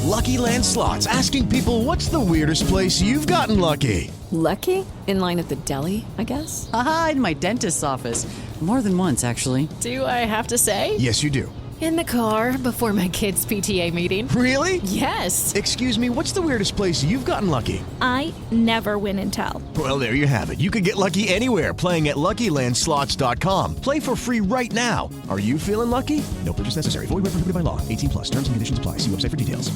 Lucky Land Slots, asking people, what's the weirdest place you've gotten lucky? Lucky? In line at the deli, I guess? Aha, in my dentist's office. More than once, actually. Do I have to say? Yes, you do. In the car before my kids' PTA meeting. Really? Yes. Excuse me, what's the weirdest place you've gotten lucky? I never win and tell. Well, there you have it. You can get lucky anywhere, playing at LuckyLandSlots.com. Play for free right now. Are you feeling lucky? No purchase necessary. Void where prohibited by law. 18 plus. Terms and conditions apply. See website for details.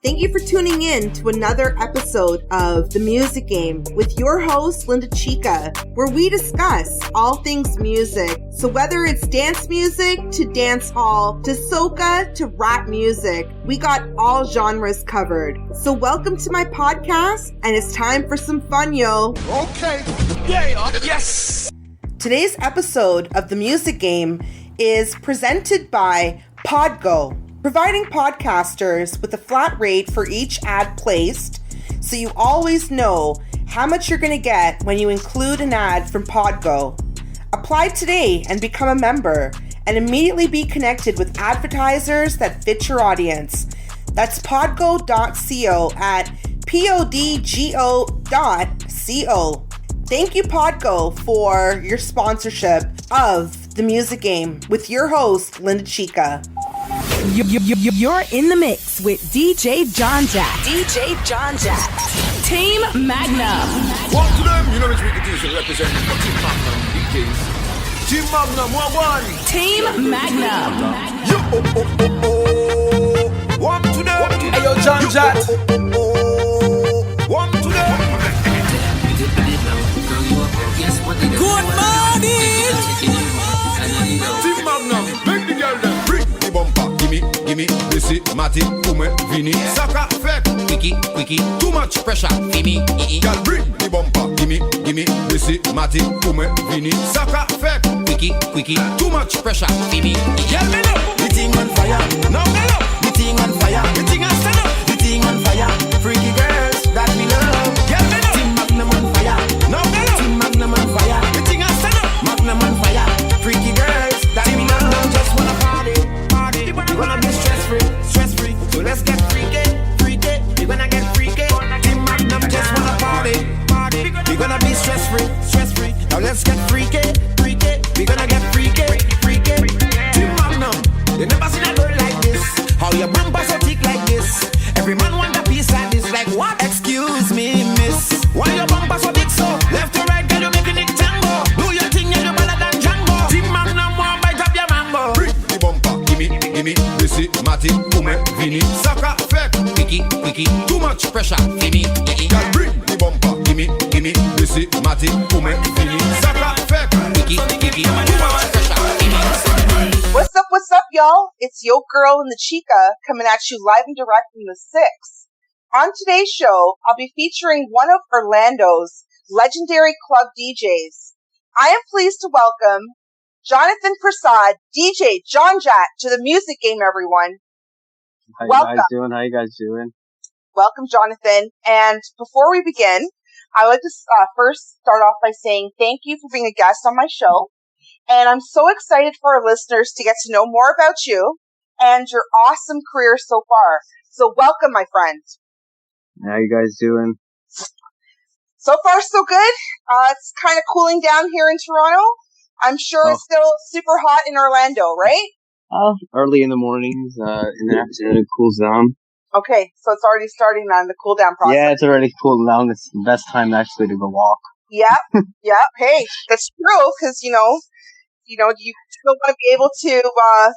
Thank you for tuning in to another episode of The Music Game with your host, Lyndachica, where we discuss all things music. So whether it's dance music to dance hall to soca to rap music, we got all genres covered. So welcome to my podcast, and it's time for some fun, yo. Okay. Yeah. Yes. Today's episode of The Music Game is presented by Podgo, providing podcasters with a flat rate for each ad placed, so you always know how much you're going to get when you include an ad from Podgo. Apply today and become a member, and immediately be connected with advertisers that fit your audience. That's podgo.co at podgo.co. Thank you, Podgo, for your sponsorship of The Music Game with your host, Lyndachica. You're in the mix with DJ Jonjat. DJ Jonjat. Team Magnum. What to them? You know which wicked is representing for Team Magnum DJs. Team Magnum, one. Team Magnum. Yo, What to them? Hey, yo, Jonjat. What to them? Good morning. Team Magnum, make the girl them bring the bumper. Gimme, Missy, Matty, Kume, Vini, Saka, Fek, Quickie, too much pressure, Gimme, girl bring the bumper. Gimme, Missy, Matty, Kume, Vini, Saka, Fek, Quickie, too much pressure, Gimme, girl me know, the thing on fire, now me know, the thing on fire, the thing on stand up, the thing on fire, freaky girls that me love, girl me know, Team Magnum on fire, now me know, Team Magnum on fire, the thing on stand up, Magnum on fire, freaky girls that me love, just wanna party. We wanna be stress-free. So let's get freaky. We wanna get freaky. Team Magnum just wanna party. We gonna be stress-free. Now let's get freaky. We gonna get freaky. Team Magnum, they never seen a girl like this. How your bumper so thick like this? Every man want a piece like this. Like what? Excuse me, miss. Why your bumper so big so? Left to right, girl, you making it tango. Do your thing, you better than Django. Team Magnum won't bite up your mango. Bring the bumper, gimme, Missy, Matty, Kume, Vini, Saka, Fek, Quickie, too much pressure, gimme, girl, bring the bumper, gimme, Missy, Matty, Kume, Vini, Saka, Fek, Quickie, too much pressure, gimme. What's up, y'all? It's your girl Lyndachica coming at you live and direct from the 6. On today's show, I'll be featuring one of Orlando's legendary club DJs. I am pleased to welcome Jonathan Prasad, DJ Jonjat, to the Music Game, everyone. How Welcome. you guys doing? Welcome, Jonathan. And before we begin, I would like to first start off by saying thank you for being a guest on my show. And I'm so excited for our listeners to get to know more about you and your awesome career so far. So welcome, my friend. How you guys doing? So far, so good. It's kind of cooling down here in Toronto. I'm sure it's still super hot in Orlando, right? Early in the mornings, in the afternoon it cools down. Okay, so it's already starting on the cool down process. Yeah, it's already cooled down. It's the best time actually to go walk. Yeah. Hey, that's true, because, you still want to be able to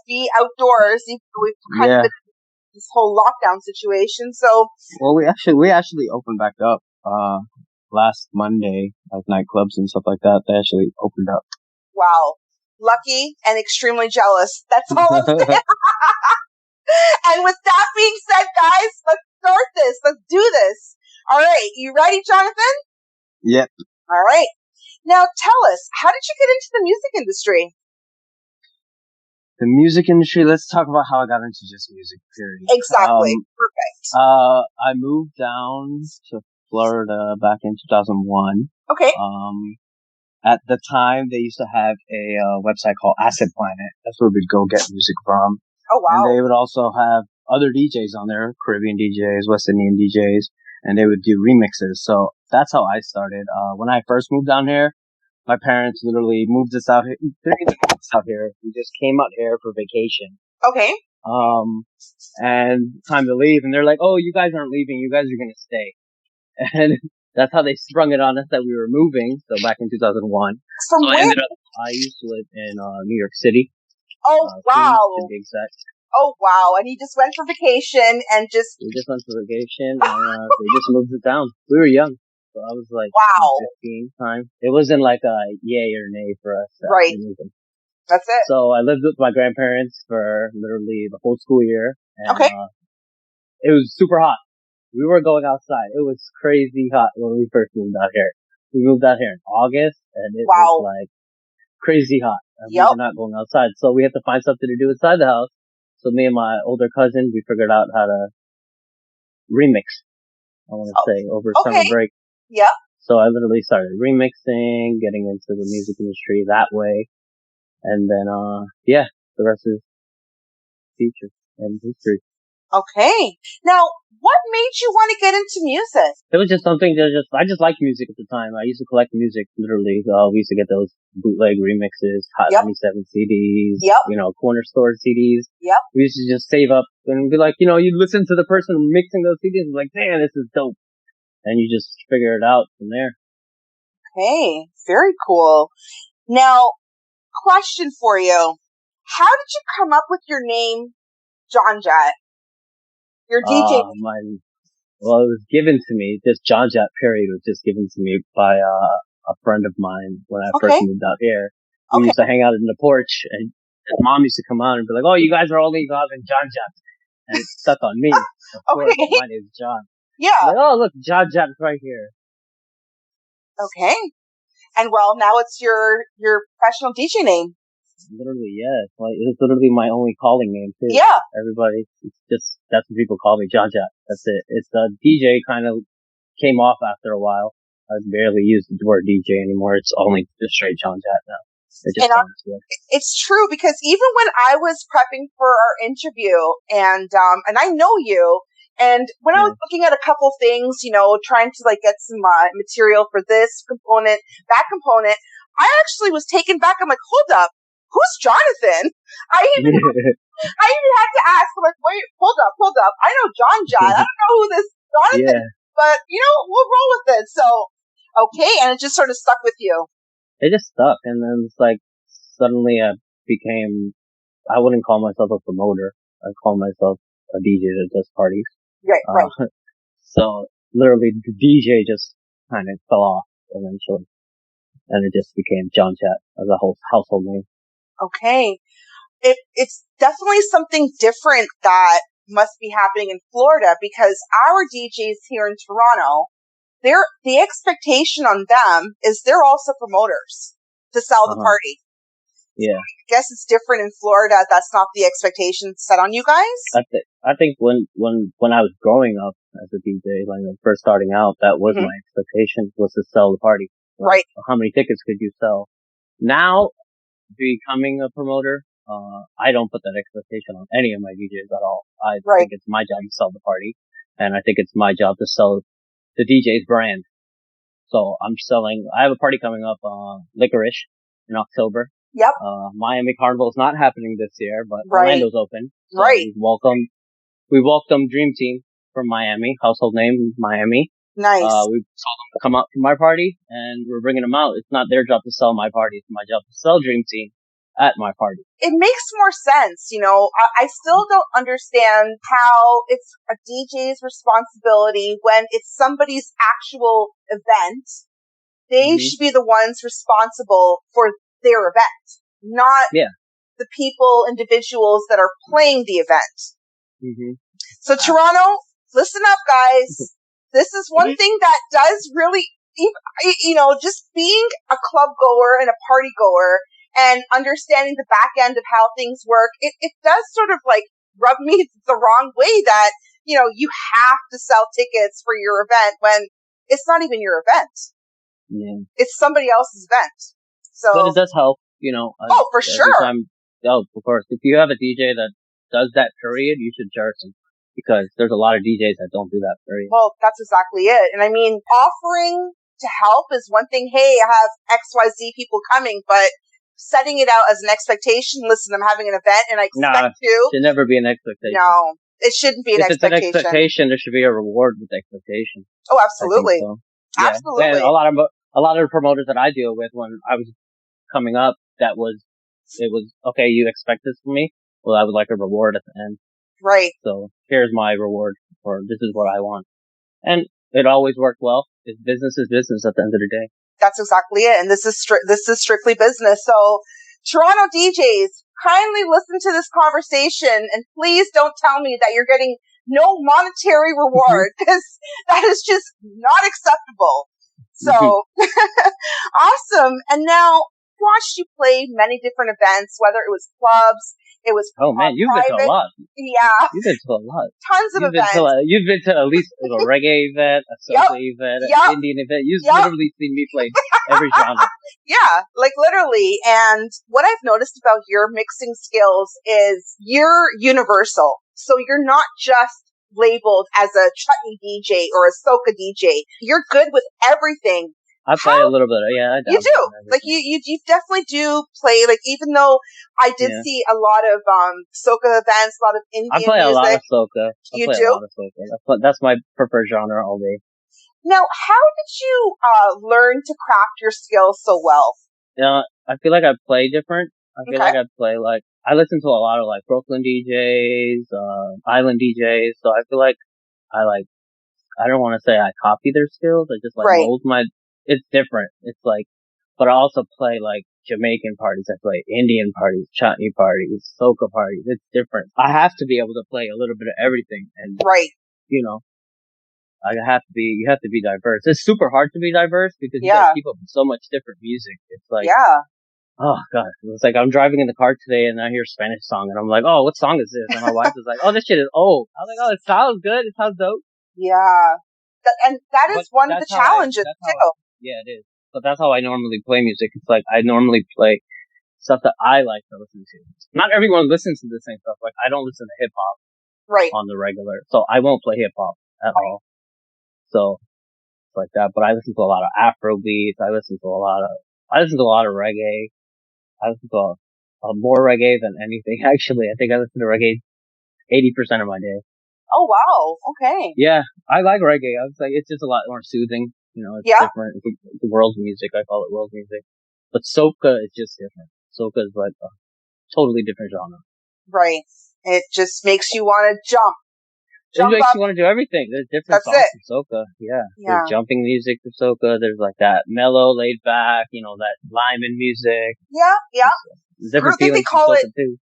be outdoors. We've kind of been in this whole lockdown situation, so... Well, we actually opened back up last Monday, like nightclubs and stuff like that. They actually opened up. Wow. Lucky and extremely jealous. That's all I'm saying. And with that being said, guys, let's start this. Let's do this. All right. You ready, Jonathan? Yep. All right. Now tell us, how did you get into the music industry? The music industry, let's talk about how I got into just music, period. Exactly. Perfect. I moved down to Florida back in 2001. Okay. at the time, they used to have a website called Acid Planet. That's where we'd go get music from. Oh, wow. And they would also have other DJs on there, Caribbean DJs, West Indian DJs, and they would do remixes. So that's how I started. When I first moved down here, my parents literally moved us out here. They didn't even move us out here. We just came out here for vacation. Okay. And time to leave. And they're like, oh, you guys aren't leaving. You guys are going to stay. And that's how they sprung it on us that we were moving. So back in 2001. From where? I used to live in New York City. Oh, wow. To be exact. Oh, wow. And you just went for vacation and just... We just went for vacation and they just moved it down. We were young. So I was like wow. 15 time. It wasn't like a yay or nay for us. Right. That's it. So I lived with my grandparents for literally the whole school year. And, okay. It was super hot. We were going outside. It was crazy hot when we first moved out here. We moved out here in August and it was like crazy hot. And we were not going outside. So we had to find something to do inside the house. So me and my older cousin, we figured out how to remix, I want to say, over summer break. Yeah. So I literally started remixing, getting into the music industry that way. And then, the rest is feature and history. Okay. Now, what made you want to get into music? It was just something I just liked music at the time. I used to collect music, literally. We used to get those bootleg remixes, Hot 97 CDs, corner store CDs. Yep. We used to just save up and be like, you'd listen to the person mixing those CDs and be like, damn, this is dope. And you just figure it out from there. Okay. Very cool. Now, question for you. How did you come up with your name, Jonjat? Your DJ. Well, it was given to me. This Jonjat period was just given to me by a friend of mine when I first moved out here. We used to hang out in the porch, and his mom used to come out and be like, "Oh, you guys are all involved in Jonjat," and it stuck on me. Of course, my name's John. Yeah. Like, oh, look, Jonjat's right here. Okay. And well, now it's your professional DJ name. Literally, yeah. It's literally my only calling name too. Yeah. Everybody, that's what people call me, Jonjat. That's it. It's the DJ kind of came off after a while. I barely use the word DJ anymore. It's only just straight Jonjat now. It just sounds good. It's true because even when I was prepping for our interview and I know you, and when I was looking at a couple things, trying to get some material for this component, that component, I actually was taken back. I'm like, hold up. Who's Jonathan? I even had to ask, I'm like, wait, hold up. I know Jonjat. I don't know who this Jonathan is, but, we'll roll with it. So, okay, and it just sort of stuck with you. It just stuck, and then it's like, suddenly I wouldn't call myself a promoter. I call myself a DJ that does parties. Right. So, literally, the DJ just kind of fell off eventually, and it just became Jonjat as a whole household name. Okay. It's definitely something different that must be happening in Florida because our DJs here in Toronto, the expectation on them is they're also promoters to sell the party. Yeah. I guess it's different in Florida. That's not the expectation set on you guys. I think when I was growing up as a DJ, when I was first starting out, that was my expectation, was to sell the party. Right. How many tickets could you sell? Now, becoming a promoter, I don't put that expectation on any of my DJs at all. I think it's my job to sell the party, and I think it's my job to sell the DJ's brand. So I have a party coming up, Licorice in October. Yep. Miami Carnival is not happening this year, but Orlando's open. So we welcome Dream Team from Miami, household name Miami. Nice. We told them to come out to my party, and we're bringing them out. It's not their job to sell my party. It's my job to sell Dream Team at my party. It makes more sense. I still don't understand how it's a DJ's responsibility when it's somebody's actual event. They should be the ones responsible for their event, not the individuals that are playing the event. Mm-hmm. So Toronto, listen up, guys. This is one thing that does really, just being a club goer and a party goer and understanding the back end of how things work, it does sort of rub me the wrong way that, you have to sell tickets for your event when it's not even your event. Yeah. It's somebody else's event. So, but it does help, you know. Oh, for sure. Of course. If you have a DJ that does that period, you should charge them. Because there's a lot of DJs that don't do that period. Well, that's exactly it. And I mean, offering to help is one thing. Hey, I have XYZ people coming, but setting it out as an expectation. Listen, I'm having an event and I expect it should never be an expectation. No, it shouldn't be an expectation. If it's an expectation, there should be a reward with expectation. Oh, absolutely. So. Yeah. Absolutely. And a lot of the promoters that I deal with when I was coming up, it was, okay, you expect this from me? Well, I would like a reward at the end. Right. So here's my reward, or this is what I want. And it always worked well. Business is business at the end of the day. That's exactly it. And this is strictly business. So Toronto DJs, kindly listen to this conversation and please don't tell me that you're getting no monetary reward because that is just not acceptable. So awesome. And now watched you play many different events, whether it was clubs, it was you've been to a lot. Yeah. You've been to a lot. Tons of events. You've been to at least a reggae event, a soca event, an Indian event. You've literally seen me play every genre. Yeah, like literally. And what I've noticed about your mixing skills is you're universal. So you're not just labeled as a chutney DJ or a soca DJ. You're good with everything. I play a little bit. Yeah, I you do. Like you definitely do play. Like even though I did see a lot of soca events, a lot of Indian music. I play a lot of soca. You do? That's my preferred genre all day. Now, how did you learn to craft your skills so well? I feel like I play different. I feel like I play I listen to a lot of Brooklyn DJs, island DJs. So I feel like I don't want to say I copy their skills. I just mold it's different. It's but I also play Jamaican parties. I play Indian parties, chutney parties, soca parties. It's different. I have to be able to play a little bit of everything. And, you know, you have to be diverse. It's super hard to be diverse because you gotta keep up with so much different music. It's oh god. It's I'm driving in the car today and I hear a Spanish song and I'm like, oh, what song is this? And my wife is like, oh, this shit is old. I'm like, oh, it sounds good. It sounds dope. Yeah. And that is one of the challenges too. Yeah, it is. But that's how I normally play music. It's I normally play stuff that I like to listen to. Not everyone listens to the same stuff. I don't listen to hip hop on the regular. So I won't play hip hop at all. So it's like that. But I listen to a lot of Afro beats. I listen to a lot of reggae. I listen to more reggae than anything. Actually, I think I listen to reggae 80% of my day. Oh wow. Okay. Yeah, I like reggae. I was it's just a lot more soothing. You know, it's different. It's world music. I call it world music. But soca is just different. Soca is a totally different genre. Right. It just makes you want to jump. It makes you want to do everything. There's different songs from soca. Yeah. There's jumping music for soca. There's that mellow, laid back, that Lyman music. Yeah, yeah. There's different feelings from soca too.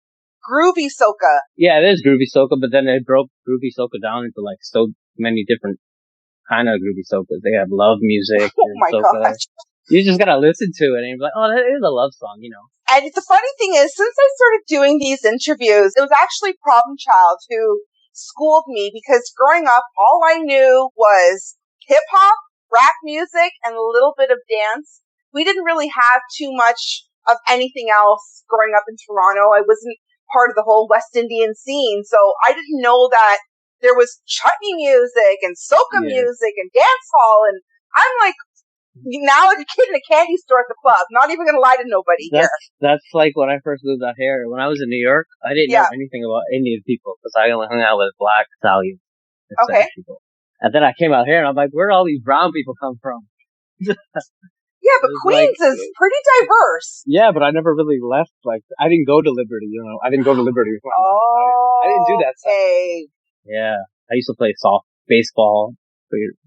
Groovy soca. Yeah, it is groovy soca, but then they broke groovy soca down into so many different kind of groovy socas. They have love music. Oh my gosh. You just gotta listen to it and you're like, oh, that is a love song, you know. And the funny thing is, since I started doing these interviews, it was actually Problem Child who schooled me because growing up, all I knew was hip hop, rap music, and a little bit of dance. We didn't really have too much of anything else growing up in Toronto. I wasn't part of the whole West Indian scene, so I didn't know that there was chutney music and soca music and dance hall, and I'm like, now like a kid in a candy store at the club. Not even gonna lie to nobody here. That's when I first moved out here. When I was in New York, I didn't know anything about Indian people because I only hung out with black Italians. People. And then I came out here and I'm like, where do all these brown people come from? Yeah, but Queens is pretty diverse. Yeah, but I never really left. I didn't go to Liberty, I didn't go to Liberty. Oh, I didn't do that stuff. Okay. Yeah, I used to play baseball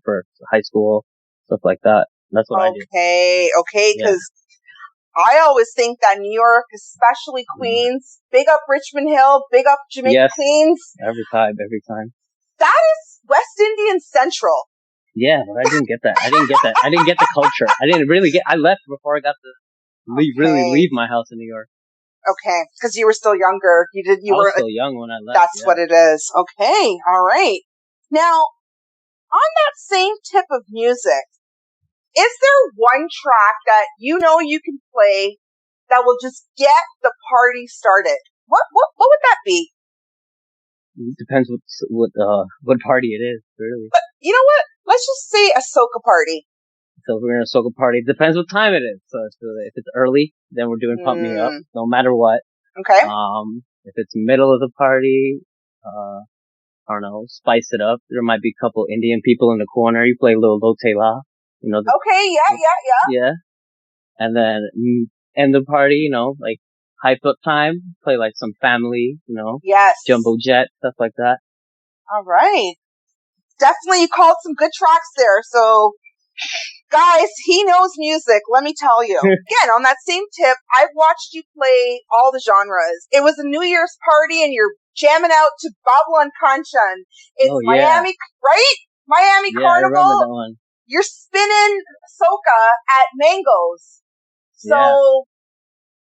for high school, stuff like that. That's what I did. Okay, because I always think that New York, especially Queens, big up Richmond Hill, big up Jamaica Queens. Every time. That is West Indian Central. Yeah, but I didn't get that. I didn't get the culture. I left before I got to really leave my house in New York. Okay, because you were still younger. I was still young when I left. That's what it is. Okay, all right. Now, on that same tip of music, Is there one track that you know you can play that will just get the party started? What would that be? It depends what party it is, really. But you know what? Let's just say a soca party. So if we're in a soca party, it depends what time it is. So if it's early, then we're doing Pump Me Up, no matter what. Okay. If it's middle of the party, I don't know, spice it up. There might be a couple Indian people in the corner. You play a little Lote La, you know. Okay, yeah. Yeah. And then end the party, you know, like hype up time, play like some Family, you know. Yes. Jumbo Jet, stuff like that. All right. Definitely you called some good tracks there. So, guys, he knows music, let me tell you. Again, on that same tip, I've watched you play all the genres. It was a New Year's party and you're jamming out to Babylon Kanchan. It's Miami, right? Miami Carnival. I remember that one. You're spinning soca at Mangoes. So,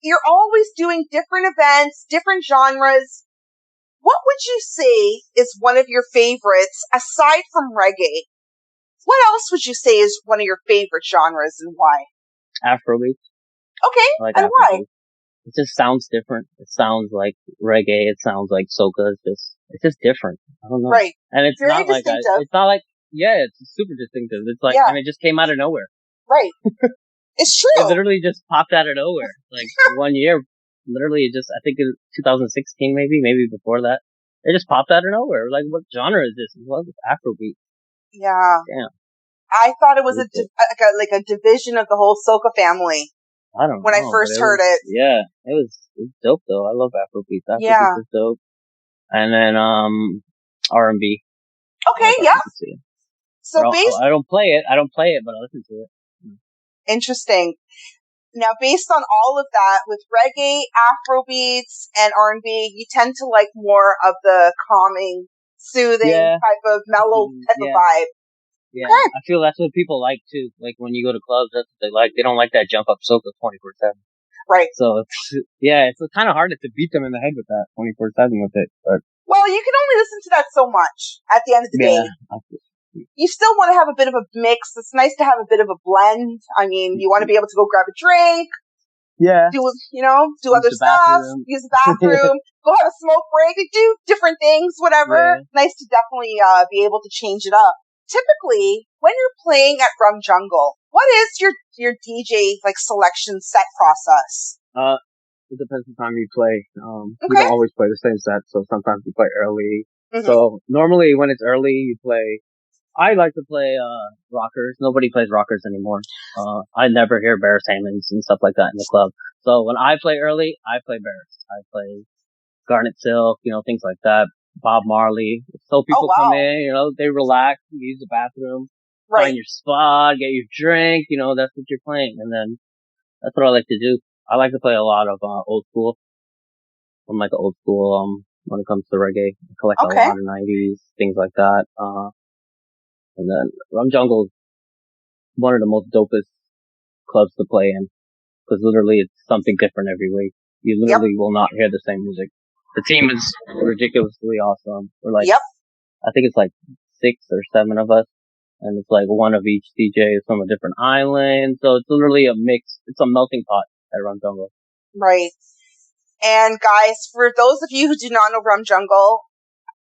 you're always doing different events, different genres. What would you say is one of your favorites, aside from reggae? What else would you say is one of your favorite genres and why? Afrobeat. Okay, like and Afrobeat. why? It just sounds different. It sounds like reggae. It sounds like soca. It's just different. I don't know. Right. And it's very not like distinctive. it's not like it's super distinctive. It's like and it just came out of nowhere. Right. It's true. It literally just popped out of nowhere. Like 1 year, literally just I think it was 2016 maybe before that. It just popped out of nowhere. Like what genre is this? What is Afrobeat? Yeah. Damn. I thought it was a division of the whole soca family. I don't know. When I first heard it. Yeah. It was dope though. I love Afrobeat. Afrobeat is dope. And then, R&B. Okay, yeah. So I don't play it, but I listen to it. Interesting. Now, based on all of that, with reggae, Afrobeats, and R&B, you tend to like more of the calming, soothing type of mellow type of vibe. Yeah, okay. I feel that's what people like too. Like when you go to clubs, that's what they like. They don't like that jump up soca 24/7. Right. So it's kind of hard to beat them in the head with that 24/7 with it. But well, you can only listen to that so much at the end of the day. You still want to have a bit of a mix. It's nice to have a bit of a blend. I mean, you want to be able to go grab a drink. Yeah. Do other stuff. Use the bathroom. Go have a smoke break. Do different things, whatever. Yeah. Nice to definitely be able to change it up. Typically, when you're playing at Rum Jungle, what is your DJ selection set process? It depends on the time you play. We don't always play the same set, so sometimes we play early. Mm-hmm. So normally when it's early, you play. I like to play rockers. Nobody plays rockers anymore. I never hear Barris Hammonds and stuff like that in the club. So when I play early, I play Barris. I play Garnet Silk, things like that. Bob Marley. So people come in, they relax, use the bathroom, find your spot, get your drink, that's what you're playing. And then that's what I like to do. I like to play a lot of old school. I'm like old school when it comes to reggae. I collect a lot of 90s, things like that. And then Rum Jungle is one of the most dopest clubs to play in. Because literally it's something different every week. You literally will not hear the same music. The team is ridiculously awesome. We're I think it's 6 or 7 of us. And it's one of each DJ is from a different island. So it's literally a mix. It's a melting pot at Rum Jungle. Right. And guys, for those of you who do not know Rum Jungle,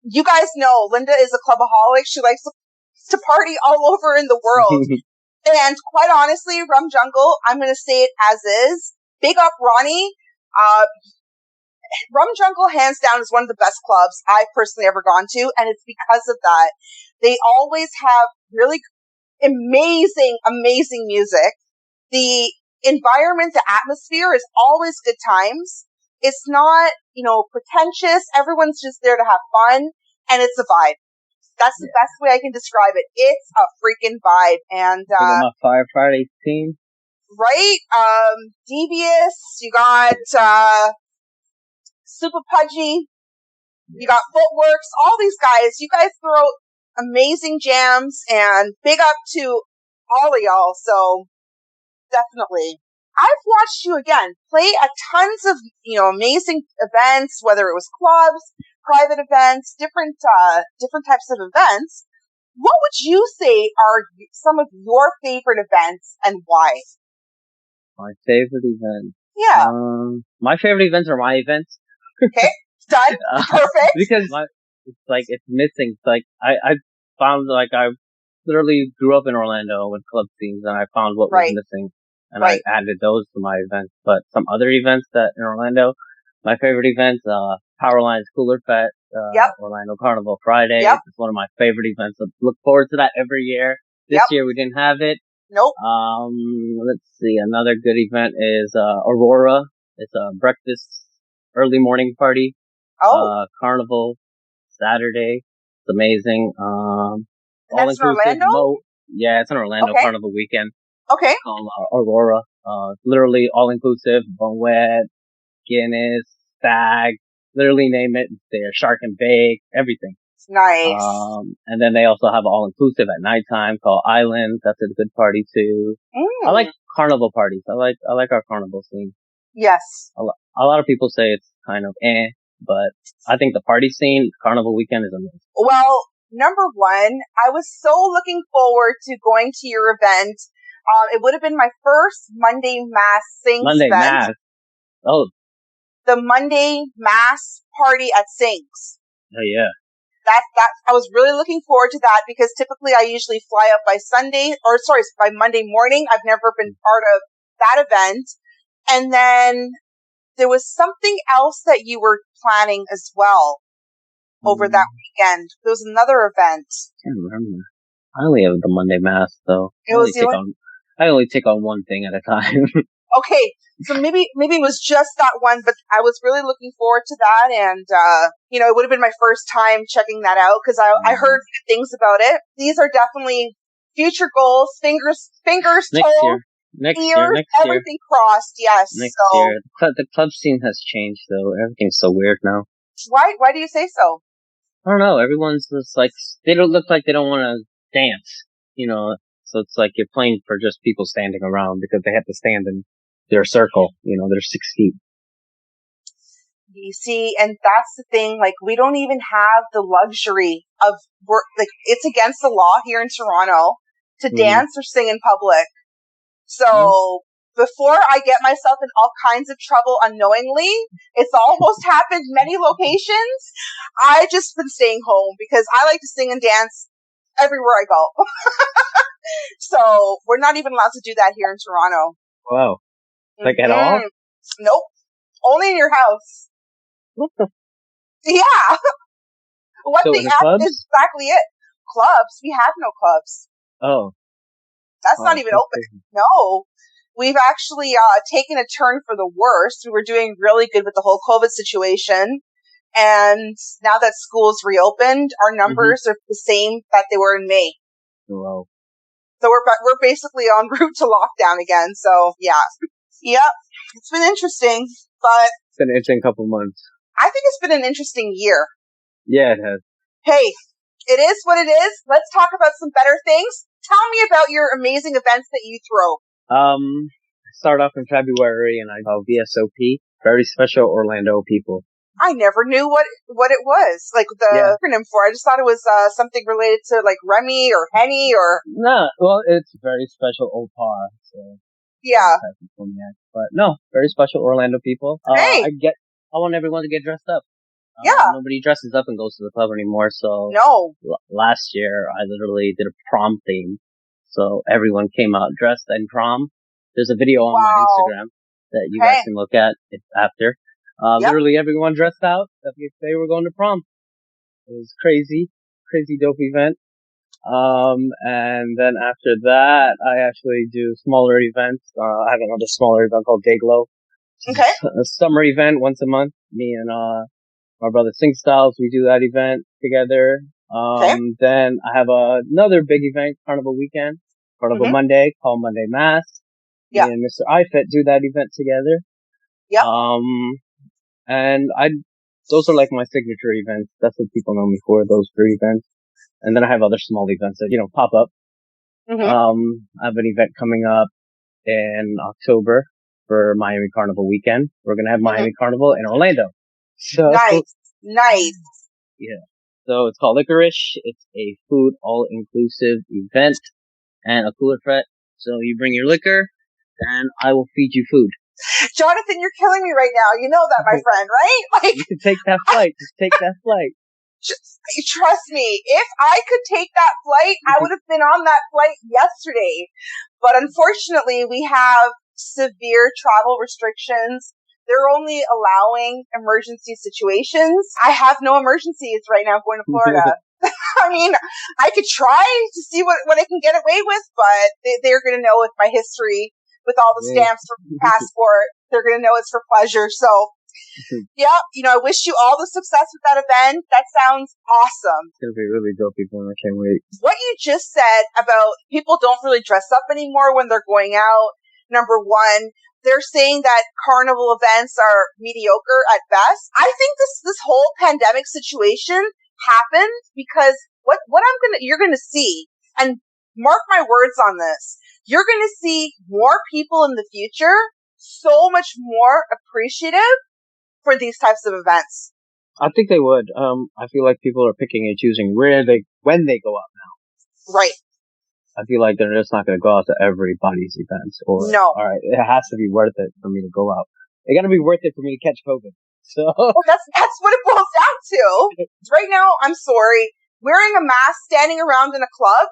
you guys know Linda is a clubaholic. She likes to party all over in the world. And quite honestly, Rum Jungle, I'm going to say it as is. Big up Ronnie. Rum Jungle, hands down, is one of the best clubs I've personally ever gone to, and it's because of that. They always have really amazing, amazing music. The environment, the atmosphere is always good times. It's not, pretentious. Everyone's just there to have fun, and it's a vibe. That's the best way I can describe it. It's a freaking vibe. And my Fire Friday team. Right? Devious, you got Super Pudgy, you got Footworks, all these guys. You guys throw amazing jams, and big up to all of y'all. So definitely. I've watched you again play at tons of, amazing events, whether it was clubs, private events, different types of events. what would you say are some of your favorite events and why? My favorite event. Yeah. My favorite events are my events. Okay. Done. Perfect. Because it's missing. It's like, I found like I literally grew up in Orlando with club scenes and I found what was missing and I added those to my events. But some other events that in Orlando, my favorite events, Powerline's Cooler Fest, Orlando Carnival Friday. It's one of my favorite events. I look forward to that every year. This year we didn't have it. Nope. Let's see. Another good event is, Aurora. It's a breakfast early morning party. Oh. Carnival Saturday. It's amazing. That's in Orlando? Yeah, it's an Orlando Carnival weekend. Okay. Called Aurora. Literally all inclusive. Bonwet, Guinness, Stag, literally name it. It's there. Shark and Bake, everything. Nice. And then they also have all inclusive at nighttime called Island. That's a good party too. I like carnival parties. I like our carnival scene. Yes. A lot of people say it's kind of but I think the party scene, carnival weekend is amazing. Well, number one, I was so looking forward to going to your event. It would have been my first Monday Mass Sings Monday event. Mass. Oh. The Monday Mass party at Sings. Oh yeah. I was really looking forward to that because typically I usually fly up by by Monday morning. I've never been part of that event. And then there was something else that you were planning as well over that weekend. There was another event. I can't remember. I only have the Monday Mass though. I only take on one thing at a time. Okay. So maybe it was just that one, but I was really looking forward to that. And, it would have been my first time checking that out because I heard good things about it. These are definitely future goals, fingers, toes, ears, everything crossed. Yes. Next year. The club scene has changed though. Everything's so weird now. Why do you say so? I don't know. Everyone's just like, they don't look like they don't want to dance, so it's like you're playing for just people standing around because they have to stand in their circle, they're 6 feet. You see, and that's the thing, like, we don't even have the luxury of work, like, it's against the law here in Toronto to dance or sing in public. So, before I get myself in all kinds of trouble unknowingly, it's almost happened many locations, I just been staying home because I like to sing and dance everywhere I go. So, we're not even allowed to do that here in Toronto. Wow. Like at all? Nope. Only in your house. What the? Yeah. What so they asked is exactly it. Clubs. We have no clubs. Oh. That's not even open. No. We've actually taken a turn for the worse. We were doing really good with the whole COVID situation. And now that school's reopened, our numbers are the same that they were in May. Wow. So we're basically en route to lockdown again. So yeah. Yep. It's been interesting, but it's been an interesting couple months. I think it's been an interesting year. Yeah, it has. Hey, it is what it is. Let's talk about some better things. Tell me about your amazing events that you throw. I start off in February and I call VSOP, Very Special Orlando People. I never knew what it was, like the acronym for. I just thought it was something related to like Remy or Henny or. No, well, it's Very Special Opar. So yeah. But no, Very Special Orlando People. Hey. I want everyone to get dressed up. Yeah. Nobody dresses up and goes to the club anymore. So no. Last year I literally did a prom theme. So everyone came out dressed in prom. There's a video on my Instagram that you guys can look at after. Literally everyone dressed out as if they were going to prom. It was crazy dope event. And then after that, I actually do smaller events. I have another smaller event called Day Glow. Okay. A summer event once a month. Me and, my brother Sing Styles, we do that event together. Then I have another big event, Carnival Weekend, Carnival Monday, called Monday Mass. Yeah. Me and Mr. iFit do that event together. Yeah. And those are like my signature events. That's what people know me for, those 3 events. And then I have other small events that, pop up. I have an event coming up in October for Miami Carnival weekend. We're going to have Miami Carnival in Orlando. So, nice. Yeah. So it's called Licorice. It's a food all-inclusive event and a cooler fete. So you bring your liquor, and I will feed you food. Jonathan, you're killing me right now. You know that, my friend, right? Like, you can take that flight. Just take that flight. Just trust me. If I could take that flight, I would have been on that flight yesterday. But unfortunately, we have severe travel restrictions. They're only allowing emergency situations. I have no emergencies right now going to Florida. I mean, I could try to see what I can get away with, but they're going to know with my history, with all the stamps for passport, they're going to know it's for pleasure. So, yeah, I wish you all the success with that event. That sounds awesome. It's going to be really dope, people. I can't wait. What you just said about people don't really dress up anymore when they're going out. Number one, they're saying that carnival events are mediocre at best. I think this whole pandemic situation happened because you're gonna see, and mark my words on this, you're gonna see more people in the future so much more appreciative for these types of events. I think they would. I feel like people are picking and choosing when they go out now. Right. I feel like they're just not going to go out to everybody's events. No. All right, it has to be worth it for me to go out. It got to be worth it for me to catch COVID. So. Well, that's what it boils down to. Right now, I'm sorry, wearing a mask, standing around in a club,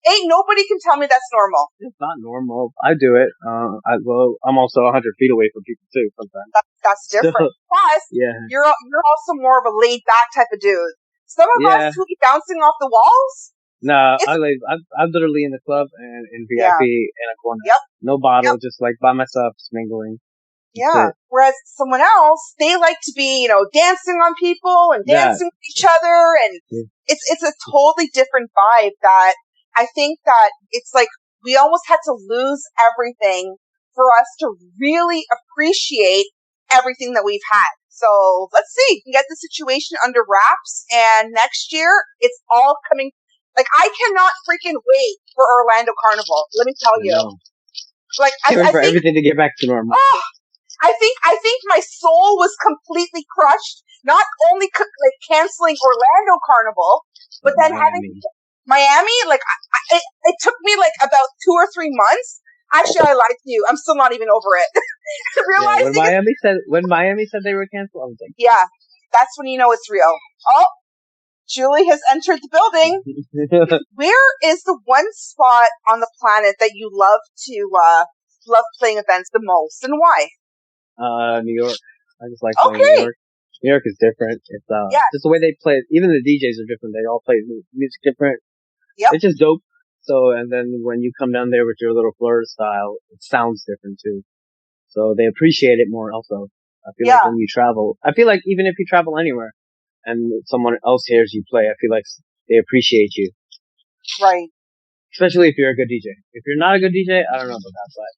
ain't nobody can tell me that's normal. It's not normal. I do it. I'm also 100 feet away from people too sometimes. That's different. So, plus, you're also more of a laid back type of dude. Some of us who be bouncing off the walls. Nah, I'm literally in the club and in VIP in a corner. Yep. No bottle, just like by myself, just mingling. Yeah. Whereas someone else, they like to be, dancing on people and dancing with each other, and it's a totally different vibe that I think that it's like we almost had to lose everything for us to really appreciate everything that we've had. So let's see, we get the situation under wraps, and next year it's all coming. Like, I cannot freaking wait for Orlando Carnival. Let me tell you. Like, I think for everything to get back to normal. Oh, I think my soul was completely crushed. Not only canceling Orlando Carnival, but then having Miami. Like, it took me like about 2 or 3 months. Actually, I lied to you. I'm still not even over it. When Miami said they were canceled, I was like, yeah, that's when you know it's real. Oh. Julie has entered the building. Where is the one spot on the planet that you love playing events the most, and why? New York. I just like playing New York. New York is different. It's just the way they play it. Even the DJs are different. They all play music different. Yep. It's just dope. So, and then when you come down there with your little Florida style, it sounds different too. So they appreciate it more also. I feel like when you travel, I feel like even if you travel anywhere, and someone else hears you play, I feel like they appreciate you. Right. Especially if you're a good DJ. If you're not a good DJ, I don't know about that, but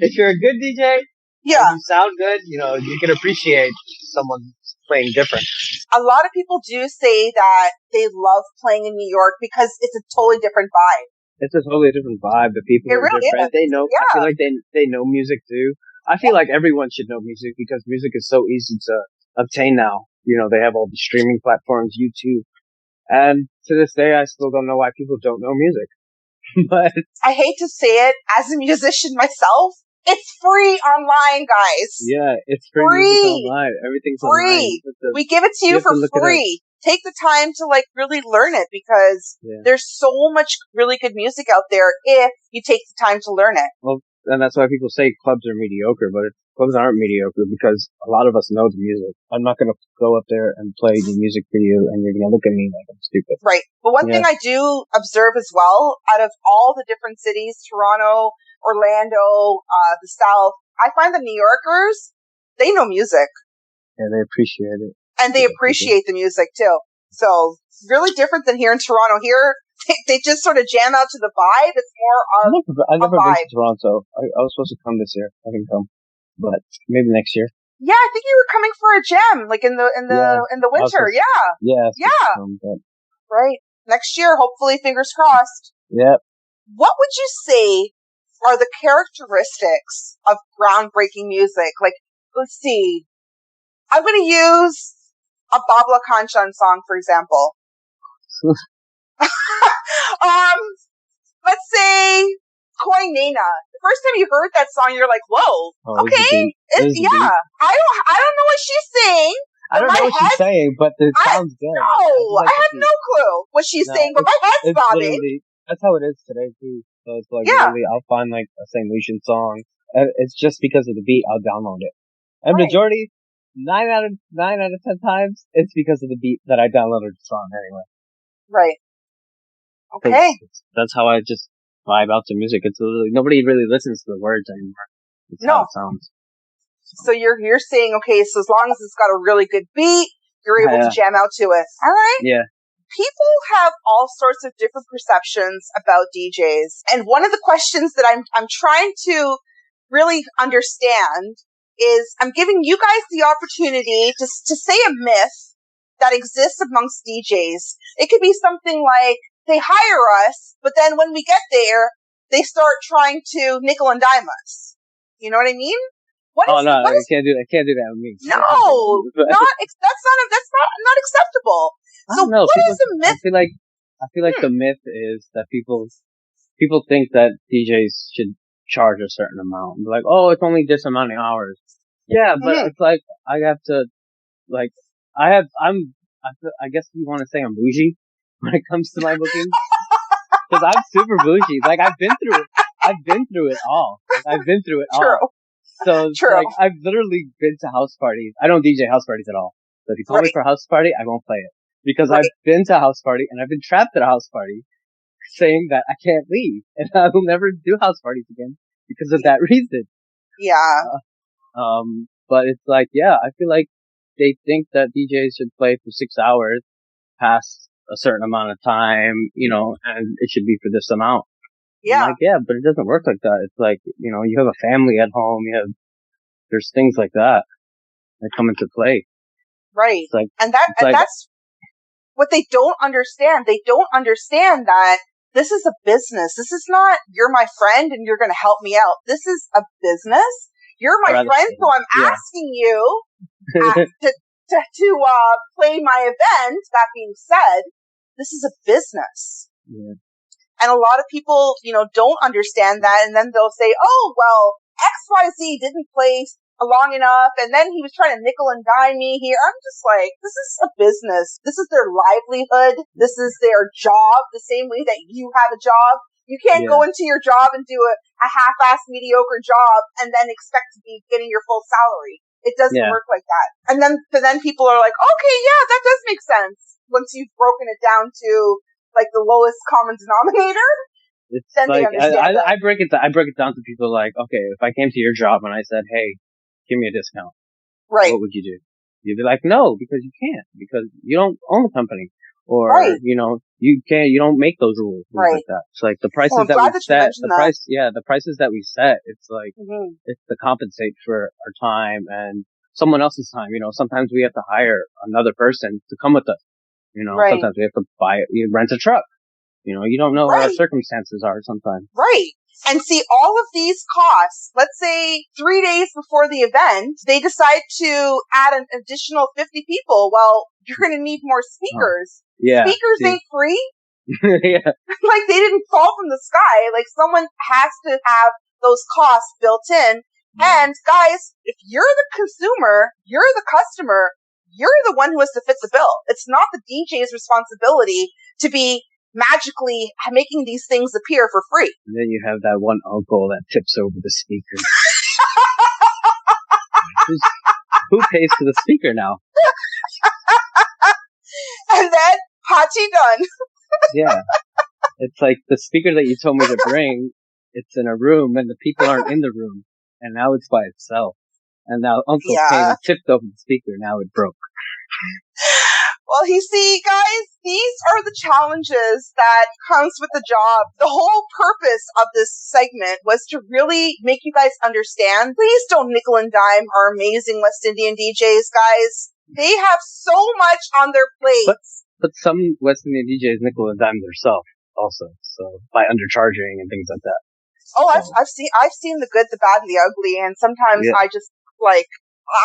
if you're a good DJ, and you sound good, you can appreciate someone playing different. A lot of people do say that they love playing in New York because it's a totally different vibe. It's a totally different vibe. The people are different. They know. I feel like they know music too. I feel like everyone should know music because music is so easy to obtain now. They have all the streaming platforms, YouTube. And to this day, I still don't know why people don't know music. But I hate to say it, as a musician myself, it's free online, guys. Yeah, it's free. Online. Everything's free. Online. We give it to you for free. Take the time to really learn it because there's so much really good music out there if you take the time to learn it. Well, and that's why people say clubs are mediocre, but clubs aren't mediocre because a lot of us know the music. I'm not going to go up there and play the music for you and you're going to look at me like I'm stupid. Right. But one thing I do observe as well, out of all the different cities, Toronto, Orlando, the South, I find the New Yorkers, they know music. Yeah, they appreciate it. And they appreciate the music too. So really different than here in Toronto. Here, they just sort of jam out to the vibe. It's more of I've never been to Toronto. I was supposed to come this year. I didn't come, but maybe next year. Yeah, I think you were coming for a jam, like in the winter. Right. Next year, hopefully, fingers crossed. Yep. What would you say are the characteristics of groundbreaking music? Like, let's see. I'm going to use a Babla Kanchan song, for example? Let's say Koi Nena. The first time you heard that song, you're like, "Whoa, okay, yeah." I don't know what she's saying. I don't know what she's saying, but it sounds good. No, I have no clue what she's saying, but my head's bobbing. That's how it is today too. So it's like literally, I'll find like a St. Lucian song, and it's just because of the beat. I'll download it, and majority, 9 out of 10 times, it's because of the beat that I downloaded the song anyway. Right. Okay. That's how I just vibe out to music. It's literally, nobody really listens to the words anymore. It's how it sounds. So you're saying, okay, so as long as it's got a really good beat, you're able to jam out to it. All right. Yeah. People have all sorts of different perceptions about DJs. And one of the questions that I'm trying to really understand is I'm giving you guys the opportunity to say a myth that exists amongst DJs. It could be something like they hire us, but then when we get there, they start trying to nickel and dime us. You know what I mean? I can't do that with me. No, that's not acceptable. So what is the myth? I feel like the myth is that people think that DJs should charge a certain amount. Like, oh, it's only this amount of hours. Yeah, but it's like I have to, like, I guess you want to say I'm bougie when it comes to my booking, because I'm super bougie. Like, I've been through it all. True. So it's like, I've literally been to house parties. I don't DJ house parties at all. So if you call me for a house party, I won't play it. Because I've been to a house party and I've been trapped at a house party saying that I can't leave. And I will never do house parties again because of that reason. Yeah. But it's like, yeah, I feel like they think that DJs should play for 6 hours past a certain amount of time, you know, and it should be for this amount. Yeah. I'm like, yeah, but it doesn't work like that. It's like, you know, you have a family at home. There's things like that come into play. Right. It's like, that's what they don't understand. They don't understand that this is a business. This is not, you're my friend and you're going to help me out. This is a business. You're my friend, so I'm asking you to play my event. That being said, this is a business. Yeah. And a lot of people, you know, don't understand that. And then they'll say, oh, well, XYZ didn't play long enough. And then he was trying to nickel and dime me here. I'm just like, this is a business. This is their livelihood. This is their job, the same way that you have a job. You can't go into your job and do a half-assed mediocre job and then expect to be getting your full salary. It doesn't work like that. And then people are like, okay, yeah, that does make sense. Once you've broken it down to like the lowest common denominator, it's then like, they understand. I break it down to people like, okay, if I came to your job and I said, hey, give me a discount, right? What would you do? You'd be like, no, because you can't, because you don't own the company, or you know, you don't make those rules, things like that. It's like the prices that we set, the prices that we set. It's like it's to compensate for our time and someone else's time. You know, sometimes we have to hire another person to come with us. You know, sometimes we have to rent a truck. You know, you don't know what our circumstances are sometimes. Right. And see, all of these costs, let's say 3 days before the event, they decide to add an additional 50 people. Well, you're going to need more speakers. Speakers ain't free. Like, they didn't fall from the sky. Like, someone has to have those costs built in. And guys, if you're the consumer, you're the customer, you're the one who has to fit the bill. It's not the DJ's responsibility to be magically making these things appear for free. And then you have that one uncle that tips over the speaker. Who pays for the speaker now? And then, party done. Yeah. It's like the speaker that you told me to bring, it's in a room and the people aren't in the room. And now it's by itself. And now Uncle came and tipped over the speaker. Now it broke. Well, you see, guys, these are the challenges that comes with the job. The whole purpose of this segment was to really make you guys understand. Please don't nickel and dime our amazing West Indian DJs, guys. They have so much on their plates. But some West Indian DJs nickel and dime themselves also. So by undercharging and things like that. Oh, so. I've seen the good, the bad, and the ugly, and sometimes I just, like,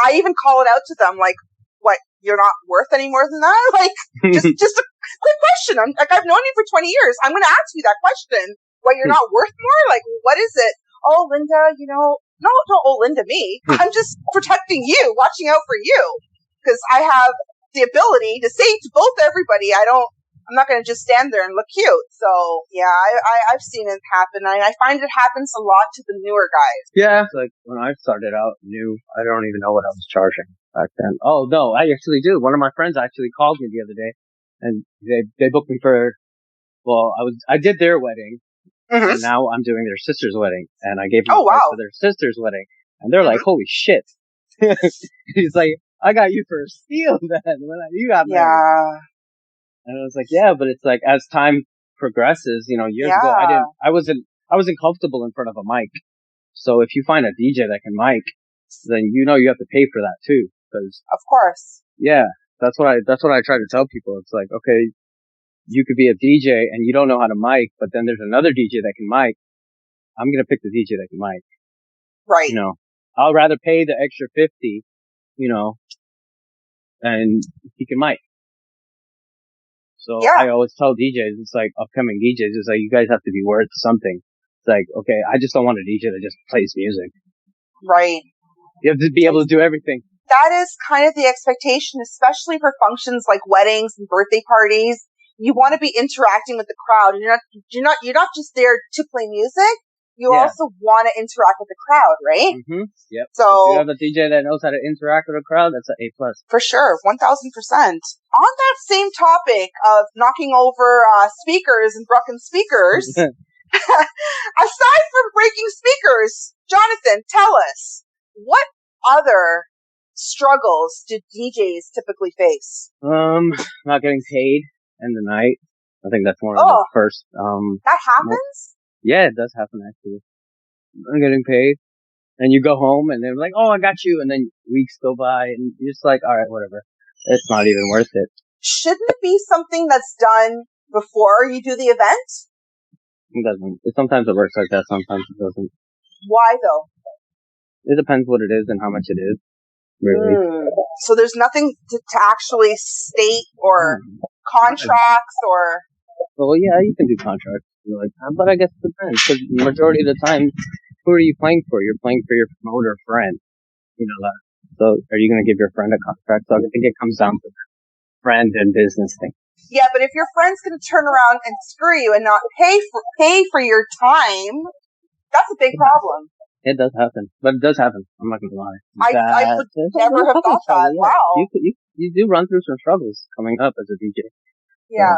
I even call it out to them, like, what, you're not worth any more than that? Like, just a quick question. I've known you for 20 years. I'm going to ask you that question. What, you're not worth more? Like, what is it? Oh, Linda, no, don't oh, Linda me. I'm just protecting you, watching out for you. Because I have the ability to say to both everybody, I'm not going to just stand there and look cute. So, yeah, I've seen it happen. I find it happens a lot to the newer guys. Yeah. It's like when I started out new, I don't even know what I was charging back then. Oh, no, I actually do. One of my friends actually called me the other day and they booked me for, I did their wedding. Mm-hmm. And now I'm doing their sister's wedding. And I gave them a price for their sister's wedding. And they're like, holy shit. He's like, I got you for a steal then. You got married. Yeah. And I was like, yeah, but it's like, as time progresses, years ago, I wasn't comfortable in front of a mic. So if you find a DJ that can mic, then you have to pay for that too. Cause, of course. Yeah. That's what I try to tell people. It's like, okay, you could be a DJ and you don't know how to mic, but then there's another DJ that can mic. I'm going to pick the DJ that can mic. Right. I'll rather pay the extra 50, and he can mic. So I always tell DJs, it's like upcoming DJs, it's like, you guys have to be worth something. It's like, okay, I just don't want a DJ that just plays music. Right. You have to be able to do everything. That is kind of the expectation, especially for functions like weddings and birthday parties. You want to be interacting with the crowd. You're not just there to play music. You also want to interact with the crowd, right? Mm-hmm. Yep. So if you have a DJ that knows how to interact with a crowd, that's an A+. For sure. 1,000%. On that same topic of knocking over speakers and broken speakers, aside from breaking speakers, Jonathan, tell us, what other struggles do DJs typically face? Not getting paid in the night. I think that's one of the first. That happens? Yeah, it does happen actually. I'm getting paid. And you go home and they're like, oh, I got you. And then weeks go by and you're just like, all right, whatever. It's not even worth it. Shouldn't it be something that's done before you do the event? It doesn't. Sometimes it works like that. Sometimes it doesn't. Why though? It depends what it is and how much it is. Really. So there's nothing to actually state or contracts or... Well, yeah, you can do contracts. But I guess it depends. Because the majority of the time, who are you playing for? You're playing for your promoter friend. So are you going to give your friend a contract? So I think it comes down to friend and business thing. Yeah, but if your friend's going to turn around and screw you and not pay for your time, that's a big problem. It does happen. But it does happen. I'm not going to lie. I would never have thought that. Yeah. Wow. You do run through some struggles coming up as a DJ. Yeah.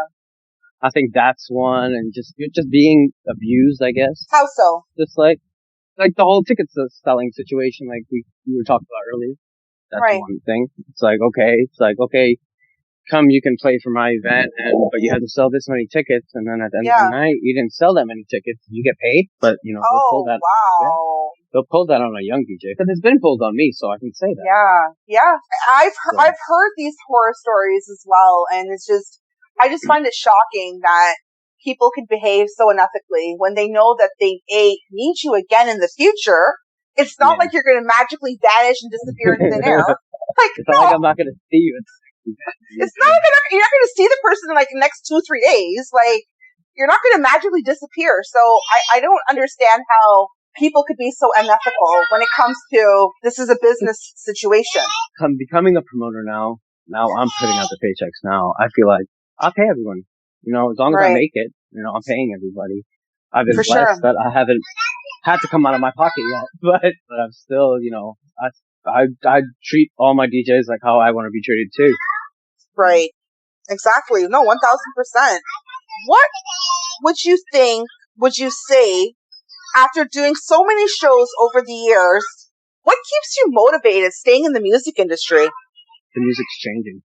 I think that's one, and you're just being abused, I guess. How so? Just like the whole ticket selling situation, like we were talking about earlier. That's one thing. It's like, okay, come, you can play for my event, but you had to sell this many tickets, and then at the end of the night, you didn't sell that many tickets. You get paid, but they'll pull that. Wow. Yeah, they'll pull that on a young DJ because it's been pulled on me, so I can say that. Yeah. I've heard these horror stories as well, and I just find it shocking that people can behave so unethically when they know that they need you again in the future. It's not like you're going to magically vanish and disappear into thin air. It's not like I'm not going to see you. It's not like you're not going to see the person in like the next 2-3 days. Like, you're not going to magically disappear. So I don't understand how people could be so unethical when it comes to this is a business situation. Becoming a promoter now I'm putting out the paychecks now. I feel like I'll pay everyone. As long as I make it, I'm paying everybody. I've been blessed that I haven't had to come out of my pocket yet, but I'm still, I treat all my DJs like how I want to be treated too. Right. Exactly. No, 1,000%. What would you say after doing so many shows over the years, what keeps you motivated staying in the music industry? The music's changing.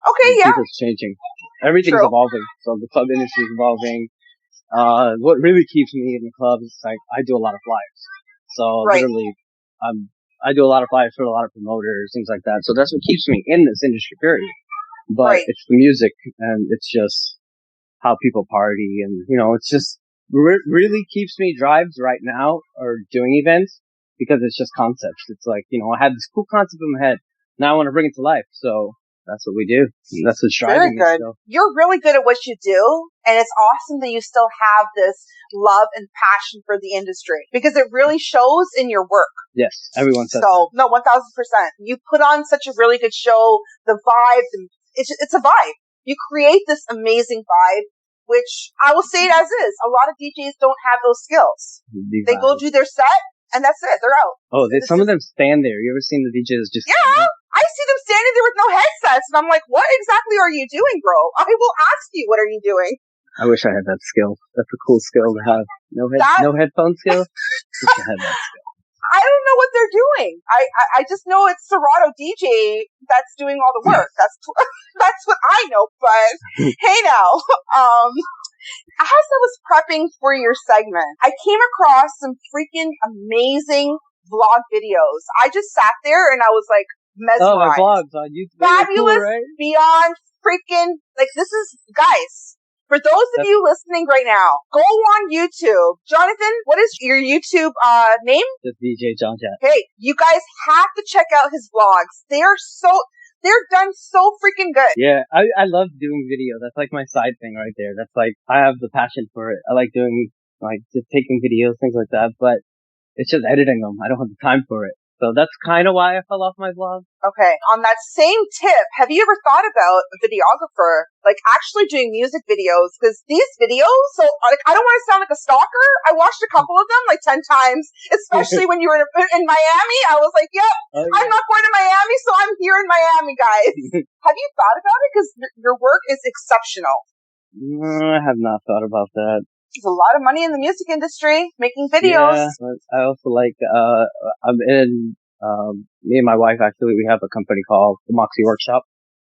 Okay, the music's changing. Everything's evolving. So the club industry is evolving. What really keeps me in the club is like I do a lot of flyers. So literally, I do a lot of flyers for a lot of promoters, things like that. So that's what keeps me in this industry, period. But it's the music, and it's just how people party, and it's just really keeps me drives right now or doing events because it's just concepts. It's like I had this cool concept in my head. now I want to bring it to life. So that's what we do. That's what's driving me still. You're really good at what you do, and it's awesome that you still have this love and passion for the industry because it really shows in your work. Yes, everyone says so. No, 1,000%. You put on such a really good show. The vibe, it's a vibe. You create this amazing vibe, which I will say it as is. A lot of DJs don't have those skills. They go do their set, and that's it. They're out. Oh, some of them stand there. You ever seen the DJs just? Yeah. I see them standing there with no headsets, and I'm like, what exactly are you doing, bro? I will ask you, what are you doing? I wish I had that skill. That's a cool skill to have. No headphone skill? Wish I had that skill. I don't know what they're doing. I just know it's Serato DJ that's doing all the work. That's what I know, but hey now. As I was prepping for your segment, I came across some freaking amazing vlog videos. I just sat there and I was like, mesmerized. Oh, my vlogs on YouTube. Fabulous, cool, right? Beyond freaking, like, this is, guys, for those of you listening right now, go on YouTube. Jonathan, what is your YouTube name? Just DJ Jonjat. Hey, you guys have to check out his vlogs. They're done so freaking good. Yeah, I love doing video. That's like my side thing right there. That's like, I have the passion for it. I like doing, like, just taking videos, things like that, but it's just editing them. I don't have the time for it. So that's kind of why I fell off my vlog. Okay. On that same tip, have you ever thought about a videographer, like actually doing music videos? Because these videos, so like, I don't want to sound like a stalker. I watched a couple of them like 10 times, especially when you were in Miami. I was like, yep, I'm not going to Miami, so I'm here in Miami, guys. Have you thought about it? Because your work is exceptional. I have not thought about that. There's a lot of money in the music industry making videos. Yeah, I also like, I'm in, me and my wife actually, we have a company called the Moxie Workshop.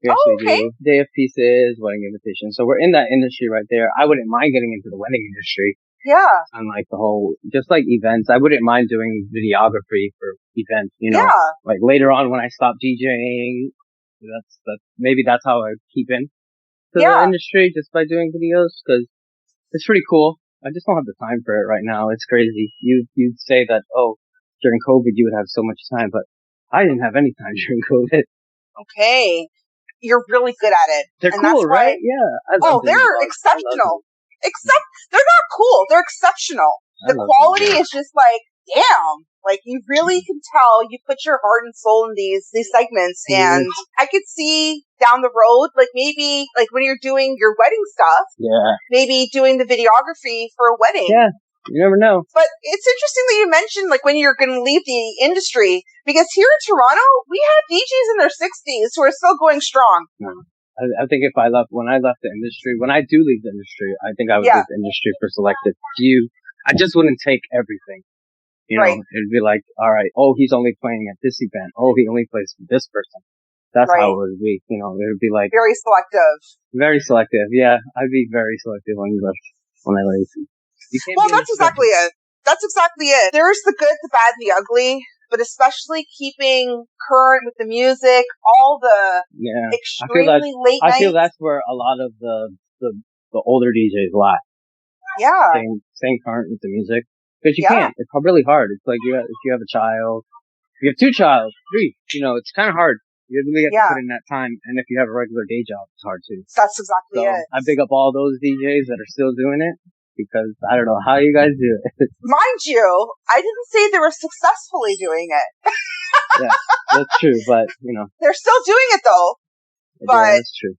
We actually do day of pieces, wedding invitations. So we're in that industry right there. I wouldn't mind getting into the wedding industry. Yeah. And like the whole, just like events, I wouldn't mind doing videography for events, you know. Yeah. Like later on when I stop DJing, maybe that's how I keep in to the industry, just by doing videos, because it's pretty cool. I just don't have the time for it right now. It's crazy. You'd say that, during COVID you would have so much time, but I didn't have any time during COVID. Okay. You're really good at it. They're cool, right? Yeah. They're exceptional. They're not cool. They're exceptional. The quality is just like, damn. Like, you really can tell you put your heart and soul in these segments. And I could see down the road, like maybe like when you're doing your wedding stuff, maybe doing the videography for a wedding. Yeah, you never know. But it's interesting that you mentioned like when you're going to leave the industry, because here in Toronto, we have DJs in their 60s who are still going strong. No. I think when I left the industry, when I do leave the industry, I think I would leave the industry for selective few. I just wouldn't take everything. You know, it'd be like, all right, he's only playing at this event. He only plays for this person. That's how it would be. You know, it would be like very selective. Very selective. Yeah, I'd be very selective when I leave. Well, that's exactly it. That's exactly it. There's the good, the bad, and the ugly, but especially keeping current with the music, all the extremely late nights. I feel that's where a lot of the older DJs lie. Yeah. Staying current with the music. Because you can't. It's really hard. It's like if you have a child, if you have 2 child, 3, you know, it's kind of hard. You really have to put in that time. And if you have a regular day job, it's hard too. That's exactly it. I big up all those DJs that are still doing it because I don't know how you guys do it. Mind you, I didn't say they were successfully doing it. Yeah, that's true. But, you know. They're still doing it though. But that's true.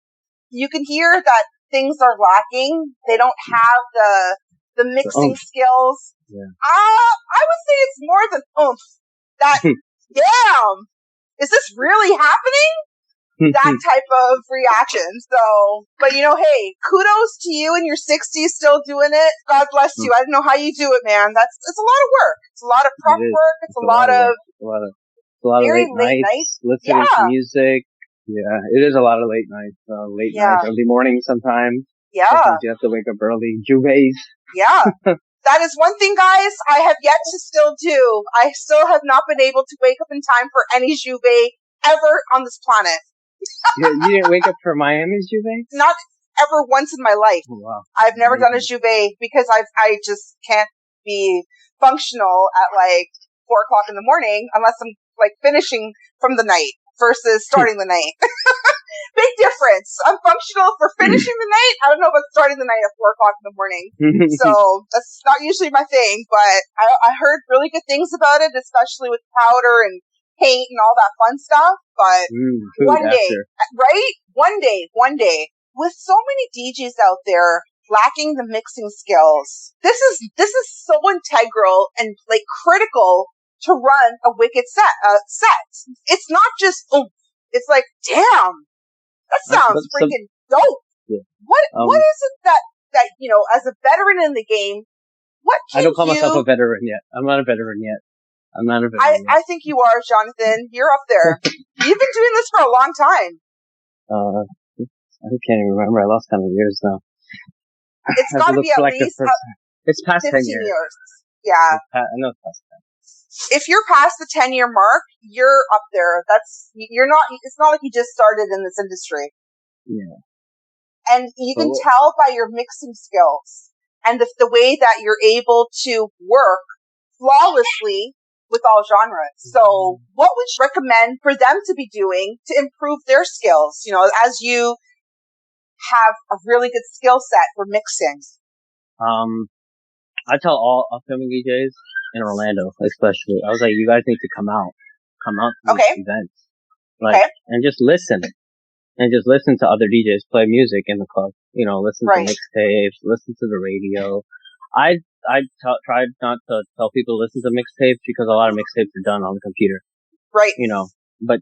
You can hear that things are lacking. They don't have the mixing skills. Yeah. I would say it's more than oomph. That, damn, is this really happening? That type of reaction. So, but you know, hey, kudos to you in your 60s still doing it. God bless you. I don't know how you do it, man. It's a lot of work. It's a lot of prep work. It's a lot of very late nights. Listening to music. Yeah, it is a lot of late nights. Late nights, early mornings sometimes. Yeah. Sometimes you have to wake up early. Juves. Yeah. That is one thing, guys, I have yet to still do. I still have not been able to wake up in time for any Juve ever on this planet. You didn't wake up for Miami's Juve? Not ever once in my life. Oh, wow. I've never done a Juve because I just can't be functional at like 4:00 in the morning unless I'm like finishing from the night. versus starting the night. Big difference. I'm functional for finishing the night. I don't know about starting the night at 4 o'clock in the morning. So that's not usually my thing, but I heard really good things about it, especially with powder and paint and all that fun stuff. But one day, right? One day, with so many DJs out there lacking the mixing skills, this is so integral and like critical to run a wicked set. It's not just it's like, damn, that sounds freaking dope. Yeah. What is it that you know, as a veteran in the game, what can I don't call myself a veteran yet. I'm not a veteran yet. I think you are, Jonathan. You're up there. You've been doing this for a long time. I can't even remember. I lost count of years now. It's got to be at least it's past 15 10 years. Yeah. I know it's past 10. If you're past the 10-year mark, you're up there. You're not, it's not like you just started in this industry. Yeah. And you can tell by your mixing skills and the way that you're able to work flawlessly with all genres. So what would you recommend for them to be doing to improve their skills? You know, as you have a really good skill set for mixing. I tell all upcoming DJs in Orlando, especially, I was like, you guys need to come out to these events, and just listen to other DJs play music in the club. You know, listen to mixtapes, listen to the radio. I tried not to tell people to listen to mixtapes because a lot of mixtapes are done on the computer. Right. You know, but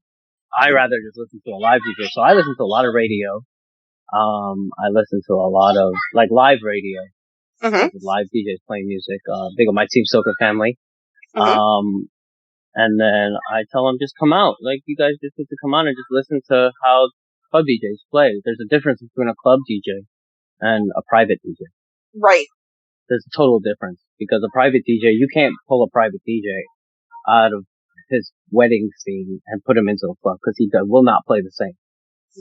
I rather just listen to a live DJ. So I listen to a lot of radio. I listen to a lot of like live radio. Live DJs playing music. Big on my Team Soca family. And then I tell them just come out. Like, you guys just need to come on and just listen to how club DJs play. There's a difference between a club DJ and a private DJ. Right. There's a total difference because a private DJ, you can't pull a private DJ out of his wedding scene and put him into a club because he will not play the same.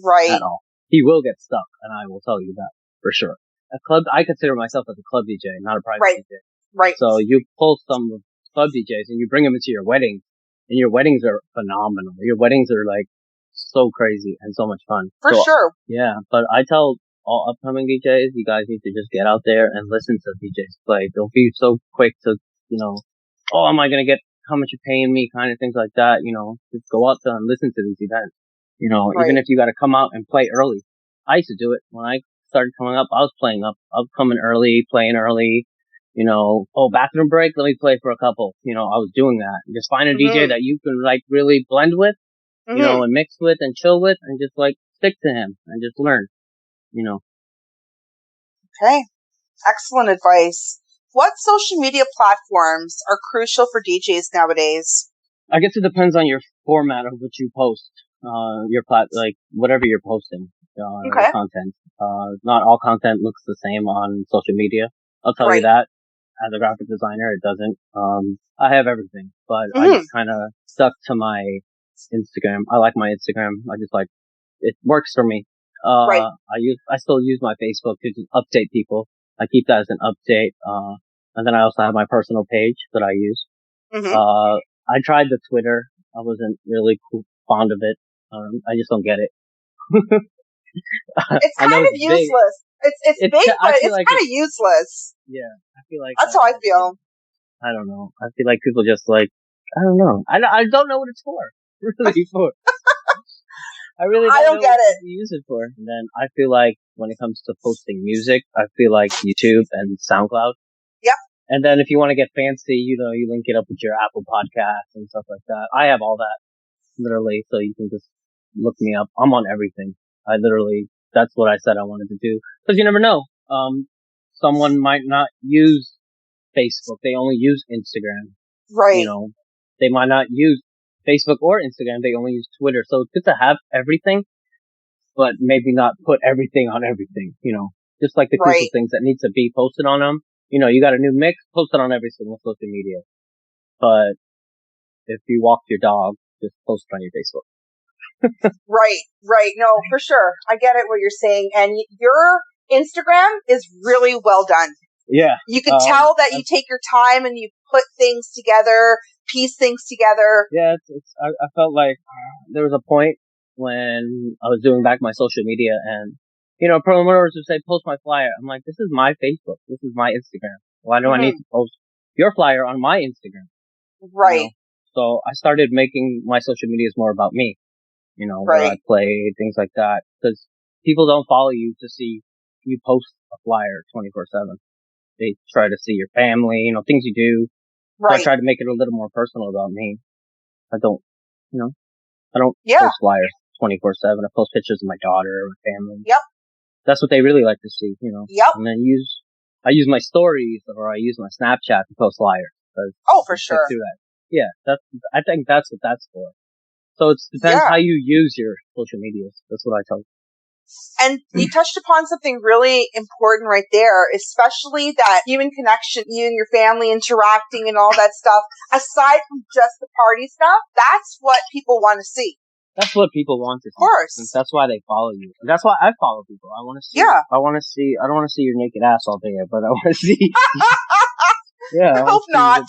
Right. At all. He will get stuck, and I will tell you that for sure. A club, I consider myself as a club DJ, not a private DJ. Right. So you pull some club DJs and you bring them into your wedding, and your weddings are phenomenal. Your weddings are like so crazy and so much fun. For sure. Yeah, but I tell all upcoming DJs, you guys need to just get out there and listen to DJs play. Don't be so quick to, you know, oh, am I gonna get how much you're paying me kind of things like that, you know. Just go out there and listen to these events. You know, even if you gotta come out and play early. I used to do it. When I started coming up, I was playing up. I was coming early, playing early. You know, bathroom break, let me play for a couple. You know, I was doing that. Just find a DJ that you can like really blend with, you know, and mix with and chill with and just like stick to him and just learn, you know. Okay. Excellent advice. What social media platforms are crucial for DJs nowadays? I guess it depends on your format of what you post. Like whatever you're posting, your content. Not all content looks the same on social media. I'll tell you that. As a graphic designer, it doesn't. I have everything, but I just kind of stuck to my Instagram. I like my Instagram. I just like, it works for me. I still use my Facebook to just update people. I keep that as an update. And then I also have my personal page that I use. I tried the Twitter. I wasn't really fond of it. I just don't get it. It's kind of useless. It's big, but it's kind of useless. Yeah, I feel like that's how I feel. I don't know. I feel like people just like, I don't know. I don't know what it's for. Really for. I really don't get it. To use it for. And then I feel like when it comes to posting music, I feel like YouTube and SoundCloud. Yep. And then if you want to get fancy, you know, you link it up with your Apple Podcasts and stuff like that. I have all that, literally, so you can just look me up. I'm on everything. That's what I said I wanted to do. Because you never know. Someone might not use Facebook. They only use Instagram. Right. You know, they might not use Facebook or Instagram. They only use Twitter. So it's good to have everything, but maybe not put everything on everything, you know. Just like the crucial things that need to be posted on them. You know, you got a new mix, post it on every single social media. But if you walk your dog, just post it on your Facebook. Right. No, for sure. I get it what you're saying. And your Instagram is really well done. Yeah. You can tell that you take your time and you put things together, piece things together. Yeah, I felt like there was a point when I was doing back my social media and, you know, promoters would say, post my flyer. I'm like, this is my Facebook. This is my Instagram. Why do I need to post your flyer on my Instagram? Right. You know? So I started making my social medias more about me, you know, where I play, things like that. Because people don't follow you to see you post a flyer 24/7. They try to see your family, you know, things you do. Right. So I try to make it a little more personal about me. I don't post flyers 24/7. I post pictures of my daughter or my family. Yep. That's what they really like to see, you know. Yep. And then I use my stories or I use my Snapchat to post flyers. Oh, for sure. Do that. Yeah, I think that's what that's for. So it depends how you use your social medias. That's what I tell you. And you touched upon something really important right there, especially that human connection, you and your family interacting and all that stuff. Aside from just the party stuff, that's what people want to see. That's what people want to see. Of course. That's why they follow you. That's why I follow people. I want to see. Yeah. I don't want to see your naked ass all day, but I want to see. I hope not.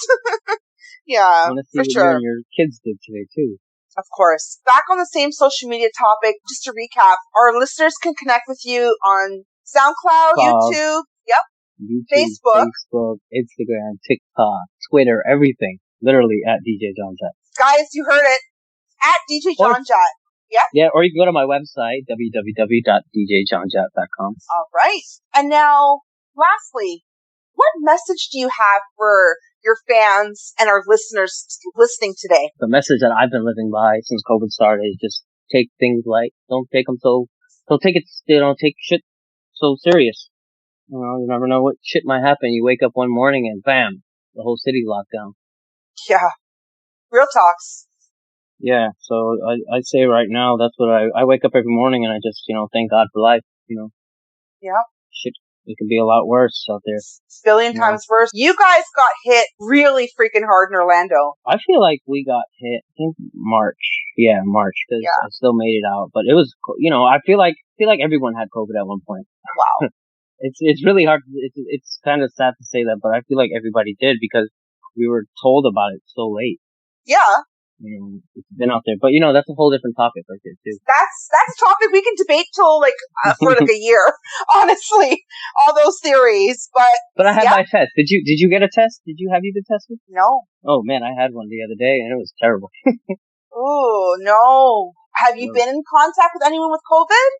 Yeah, I want to see for what sure. you and your kids did today too. Of course. Back on the same social media topic, just to recap, our listeners can connect with you on SoundCloud, YouTube, Facebook, Instagram, TikTok, Twitter, everything. Literally at DJ Jonjat. Guys, you heard it. At DJ Jonjat. Yeah, or you can go to my website, www.djjonjat.com. All right. And now, lastly, what message do you have for your fans and our listeners listening today? The message that I've been living by since COVID started is just take things light. Don't take shit so serious. You know, you never know what shit might happen. You wake up one morning and bam, the whole city's locked down. Yeah. Real talks. Yeah, so I'd say right now, that's what I wake up every morning and I just, you know, thank God for life, you know. Yeah. Shit, it could be a lot worse out there. Billion times worse. You guys got hit really freaking hard in Orlando. I feel like we got hit in March. Yeah, March, because I still made it out. But it was, you know, I feel like everyone had COVID at one point. Wow. It's really hard. It's kind of sad to say that, but I feel like everybody did because we were told about it so late. Yeah. You know, it's been out there, but you know, that's a whole different topic right there too. That's a topic we can debate till for a year, honestly, all those theories, but I had my test. Did you get a test? Have you been tested? No. Oh man, I had one the other day and it was terrible. Oh no. Have you been in contact with anyone with COVID?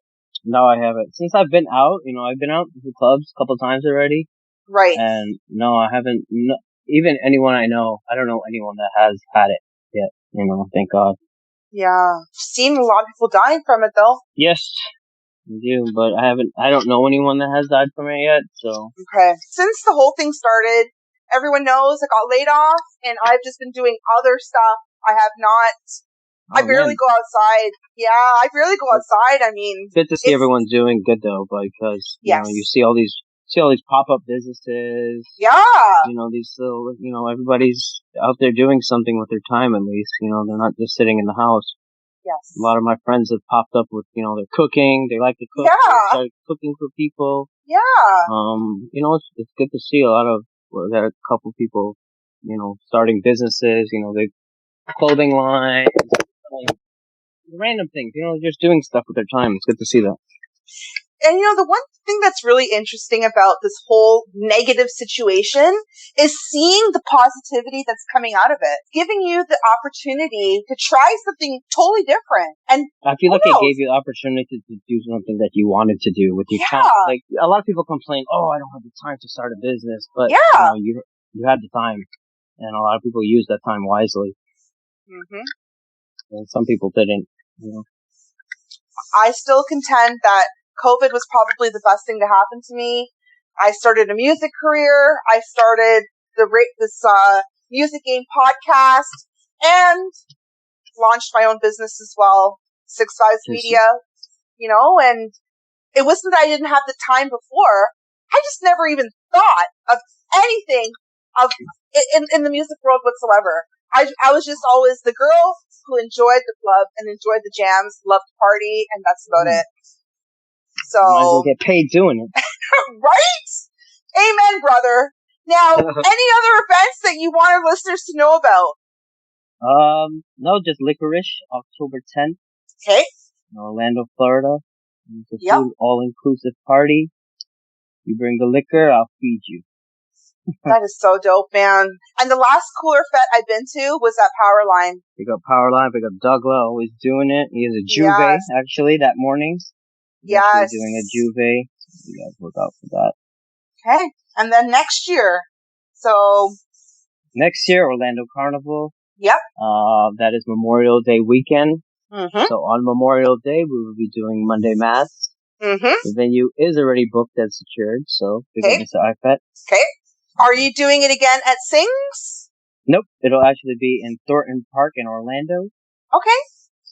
No, I haven't. Since I've been out, you know, I've been out to clubs a couple times already. Right. And no, I haven't, even anyone I know, I don't know anyone that has had it yet. You know, thank God. Yeah. Seen a lot of people dying from it though. Yes, I do, but I don't know anyone that has died from it yet, so. Okay. Since the whole thing started, everyone knows I got laid off and I've just been doing other stuff. I have not, I barely go outside. Yeah, I barely go outside. I mean. Good to see everyone doing good though, because, you know, you see all these pop-up businesses. Yeah. You know, these little, you know, everybody's out there doing something with their time at least. You know, they're not just sitting in the house. Yes. A lot of my friends have popped up with, you know, they're cooking. They like to cook. Yeah. They start cooking for people. Yeah. You know, it's good to see a couple people, you know, starting businesses, you know, they clothing lines, like, random things, you know, just doing stuff with their time. It's good to see that. And, you know, the one thing that's really interesting about this whole negative situation is seeing the positivity that's coming out of it, giving you the opportunity to try something totally different. And I feel like it gave you the opportunity to do something that you wanted to do with your time. Like, a lot of people complain, oh, I don't have the time to start a business. But, you know, you had the time. And a lot of people used that time wisely. Mm-hmm. And some people didn't, you know. I still contend that COVID was probably the best thing to happen to me. I started a music career. I started this music game podcast and launched my own business as well, Six Fives Media, you know, and it wasn't that I didn't have the time before. I just never even thought of anything in the music world whatsoever. I was just always the girl who enjoyed the club and enjoyed the jams, loved to party, and that's about it. So you might as well get paid doing it. Right? Amen, brother. Now, any other events that you want our listeners to know about? No, just Licorice, October 10th. Okay. In Orlando, Florida. It's a full all-inclusive party. You bring the liquor, I'll feed you. That is so dope, man. And the last cooler fete I've been to was at Powerline. Pick up Powerline, pick up Douglas, always doing it. He has a juve, actually, that morning. Yes. Doing a juve. So you guys look out for that. Okay. And then next year. So. Next year, Orlando Carnival. Yep. That is Memorial Day weekend. Mm-hmm. So on Memorial Day, we will be doing Monday Mass. Mm-hmm. The venue is already booked and secured, so pick up Mr. iPad. Okay. Are you doing it again at Sings? Nope. It'll actually be in Thornton Park in Orlando. Okay.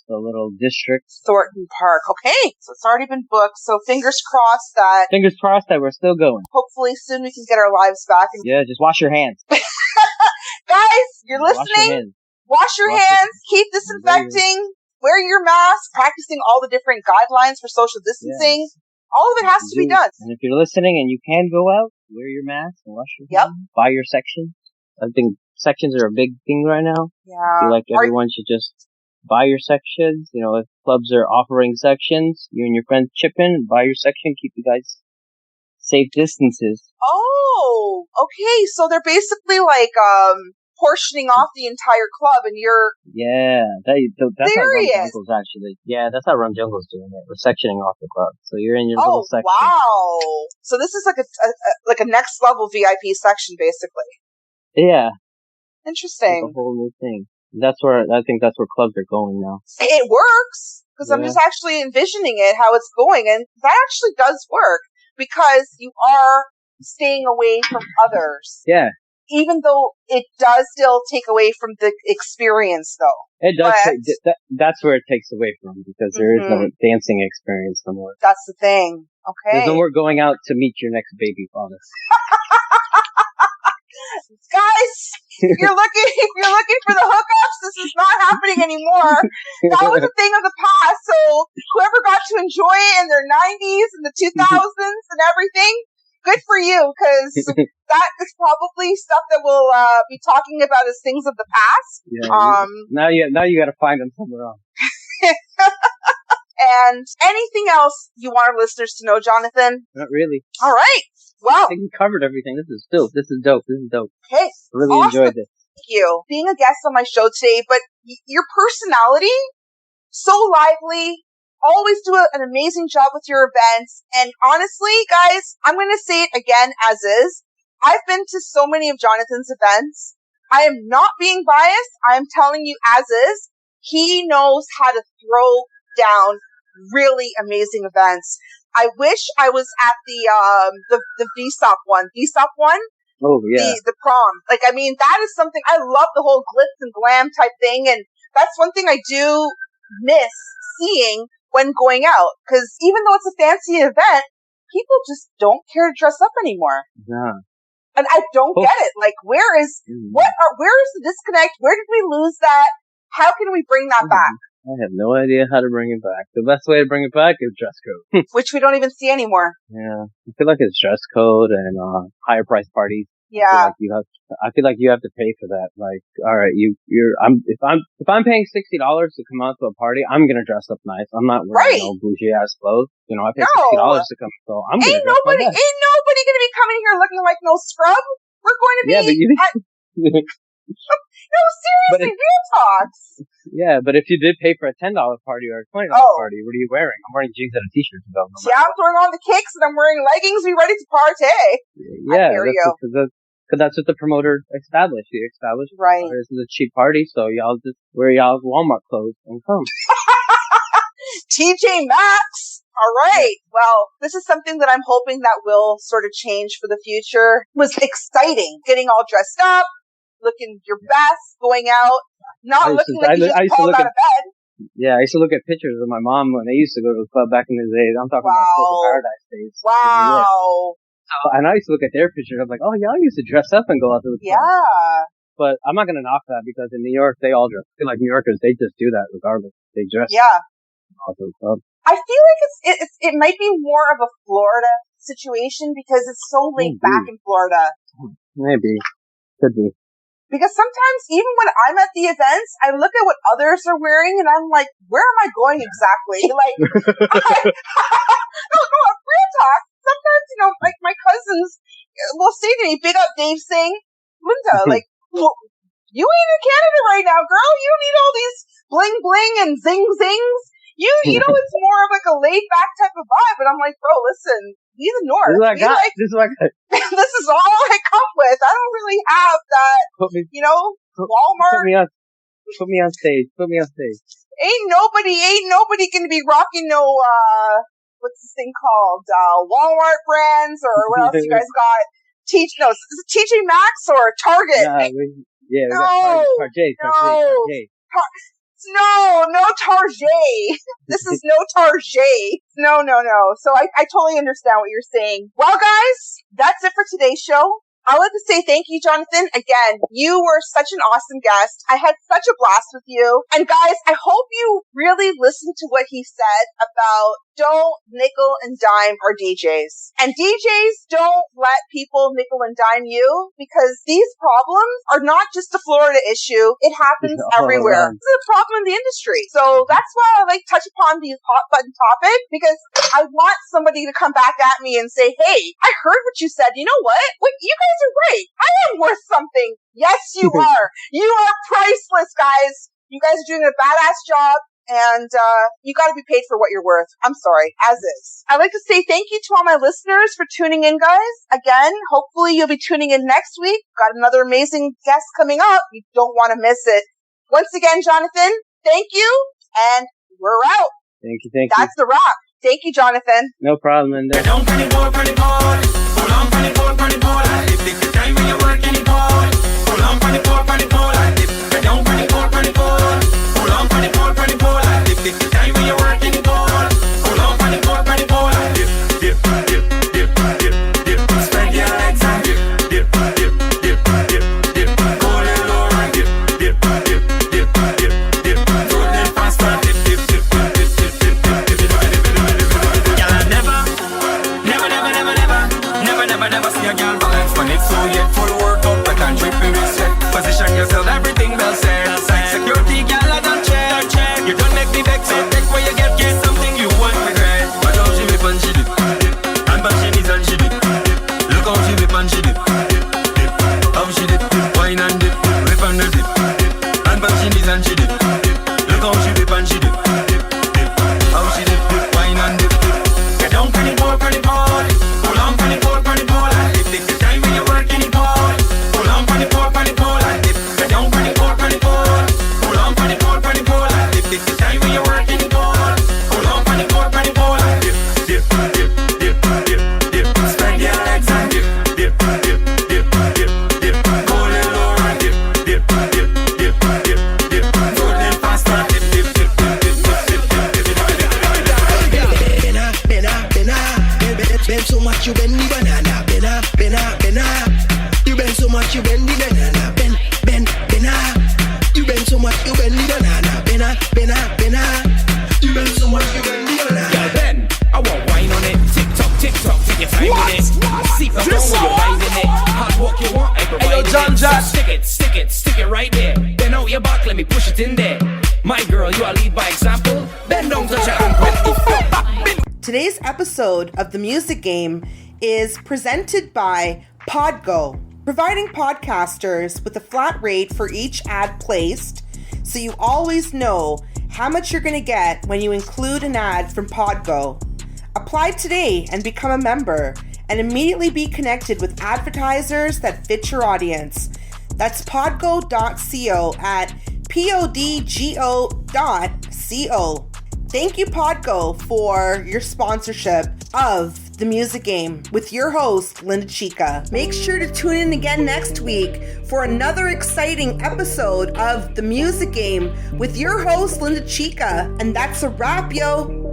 The little district. Thornton Park. Okay. So it's already been booked. So fingers crossed that we're still going. Hopefully soon we can get our lives back. Yeah, just wash your hands. Guys, you're listening. Wash your hands. Keep disinfecting. Wear your mask. Practicing all the different guidelines for social distancing. Yeah. All of it has to be done. And if you're listening and you can go out, wear your mask and wash your hands. Buy your section. I think sections are a big thing right now. Yeah. I feel like everyone should just buy your sections. You know, if clubs are offering sections, you and your friends chip in and buy your section. Keep you guys safe distances. Oh, okay. So they're basically like portioning off the entire club, and you're that's how Rum Jungle's actually. Yeah, that's how Rum Jungle's doing it. We're sectioning off the club, so you're in your little section. Oh, wow! So this is like a next level VIP section, basically. Yeah. Interesting. It's a whole new thing. I think that's where clubs are going now. It works because I'm just actually envisioning it, how it's going, and that actually does work because you are staying away from others. Yeah. Even though it does still take away from the experience, though. It does. That's where it takes away from, because there is no dancing experience no more. That's the thing. Okay. There's no more going out to meet your next baby father. Guys, if you're looking for the hookups, this is not happening anymore. That was a thing of the past. So whoever got to enjoy it in their 90s and the 2000s and everything, good for you, because that is probably stuff that we'll be talking about as things of the past. Yeah, now you got to find them somewhere else. And anything else you want our listeners to know, Jonathan? Not really. All right. Well, I think we covered everything. This is dope. This is dope. Hey, I really enjoyed this. Thank you being a guest on my show today. But your personality, so lively. Always do an amazing job with your events. And honestly, guys, I'm going to say it again as is. I've been to so many of Jonathan's events. I am not being biased. I am telling you as is. He knows how to throw down really amazing events. I wish I was at the VSOP one. VSOP one? Oh, yeah. The prom. Like, I mean, that is something, I love the whole glitz and glam type thing. And that's one thing I do miss seeing when going out, because even though it's a fancy event, people just don't care to dress up anymore. Yeah. And I don't get it. Like, where is the disconnect? Where did we lose that? How can we bring that back? I have no idea how to bring it back. The best way to bring it back is dress code. Which we don't even see anymore. Yeah. I feel like it's dress code and higher price parties. Yeah. I feel like you have to pay for that. Like, all right, if I'm paying $60 to come out to a party, I'm gonna dress up nice. I'm not wearing no bougie ass clothes. You know, I pay $60 to come, so I'm gonna dress up nice. Ain't nobody gonna be coming here looking like no scrub. We're going to be. Yeah, but no, seriously, real talks. Yeah, but if you did pay for a $10 party or a $20 party, what are you wearing? I'm wearing jeans and a t-shirt. See, I'm throwing on the kicks and I'm wearing leggings. We ready to party. Yeah, because that's what the promoter established. He established, right? This is a cheap party, so y'all just wear y'all's Walmart clothes and come. TJ Maxx. All right. Well, this is something that I'm hoping that will sort of change for the future. It was exciting. Getting all dressed up, looking your best, going out, not looking like you just crawled out of bed. Yeah, I used to look at pictures of my mom when they used to go to the club back in the day. I'm talking about Social Paradise days. Wow. And I used to look at their pictures. I'm like, oh, y'all used to dress up and go out to the club. Yeah. But I'm not going to knock that because in New York, they all dress. I feel like New Yorkers, they just do that regardless. They dress. Yeah. Out to the club. I feel like it might be more of a Florida situation because it's so laid back in Florida. Maybe. Could be. Because sometimes, even when I'm at the events, I look at what others are wearing and I'm like, where am I going exactly? Like, no, real talk. Sometimes, like my cousins will say to me, big up Dave Singh, Linda, like, well, you ain't in Canada right now, girl. You don't need all these bling bling and zing zings. It's more of like a laid back type of vibe. And I'm like, bro, listen, we the North. This is what I got. This is all I come with. I don't really have that, Walmart. Put me on stage. Ain't nobody gonna be rocking no, what's this thing called? Walmart brands, or what else you guys got? Is it TJ Maxx or Target? We got Target. No Target. This is no Target. No. So I totally understand what you're saying. Well, guys, that's it for today's show. I would like to say thank you, Jonathan. Again, you were such an awesome guest. I had such a blast with you. And guys, I hope you really listened to what he said about don't nickel and dime our DJs. And DJs, don't let people nickel and dime you, because these problems are not just a Florida issue. It happens everywhere. This is a problem in the industry. So that's why I like touch upon these hot button topics, because I want somebody to come back at me and say, hey, I heard what you said. You know what? You guys are right. I am worth something. Yes, you are. You are priceless, guys. You guys are doing a badass job. And you got to be paid for what you're worth. I'm sorry, as is. I'd like to say thank you to all my listeners for tuning in, guys. Again, hopefully you'll be tuning in next week. Got another amazing guest coming up. You don't want to miss it. Once again, Jonathan, thank you, and we're out. Thank you. That's the wrap. Thank you, Jonathan. No problem, Linda. Stick it right there. Bend out your back, let me push it in there. My girl, you are lead by example. Bend down, touch your ankle. Today's episode of The Music Game is presented by Podgo, providing podcasters with a flat rate for each ad placed, so you always know how much you're going to get when you include an ad from Podgo. Apply today and become a member, and immediately be connected with advertisers that fit your audience. That's podgo.co at podgo.co. Thank you, Podgo, for your sponsorship of The Music Game with your host, Lyndachica. Make sure to tune in again next week for another exciting episode of The Music Game with your host, Lyndachica. And that's a wrap, yo.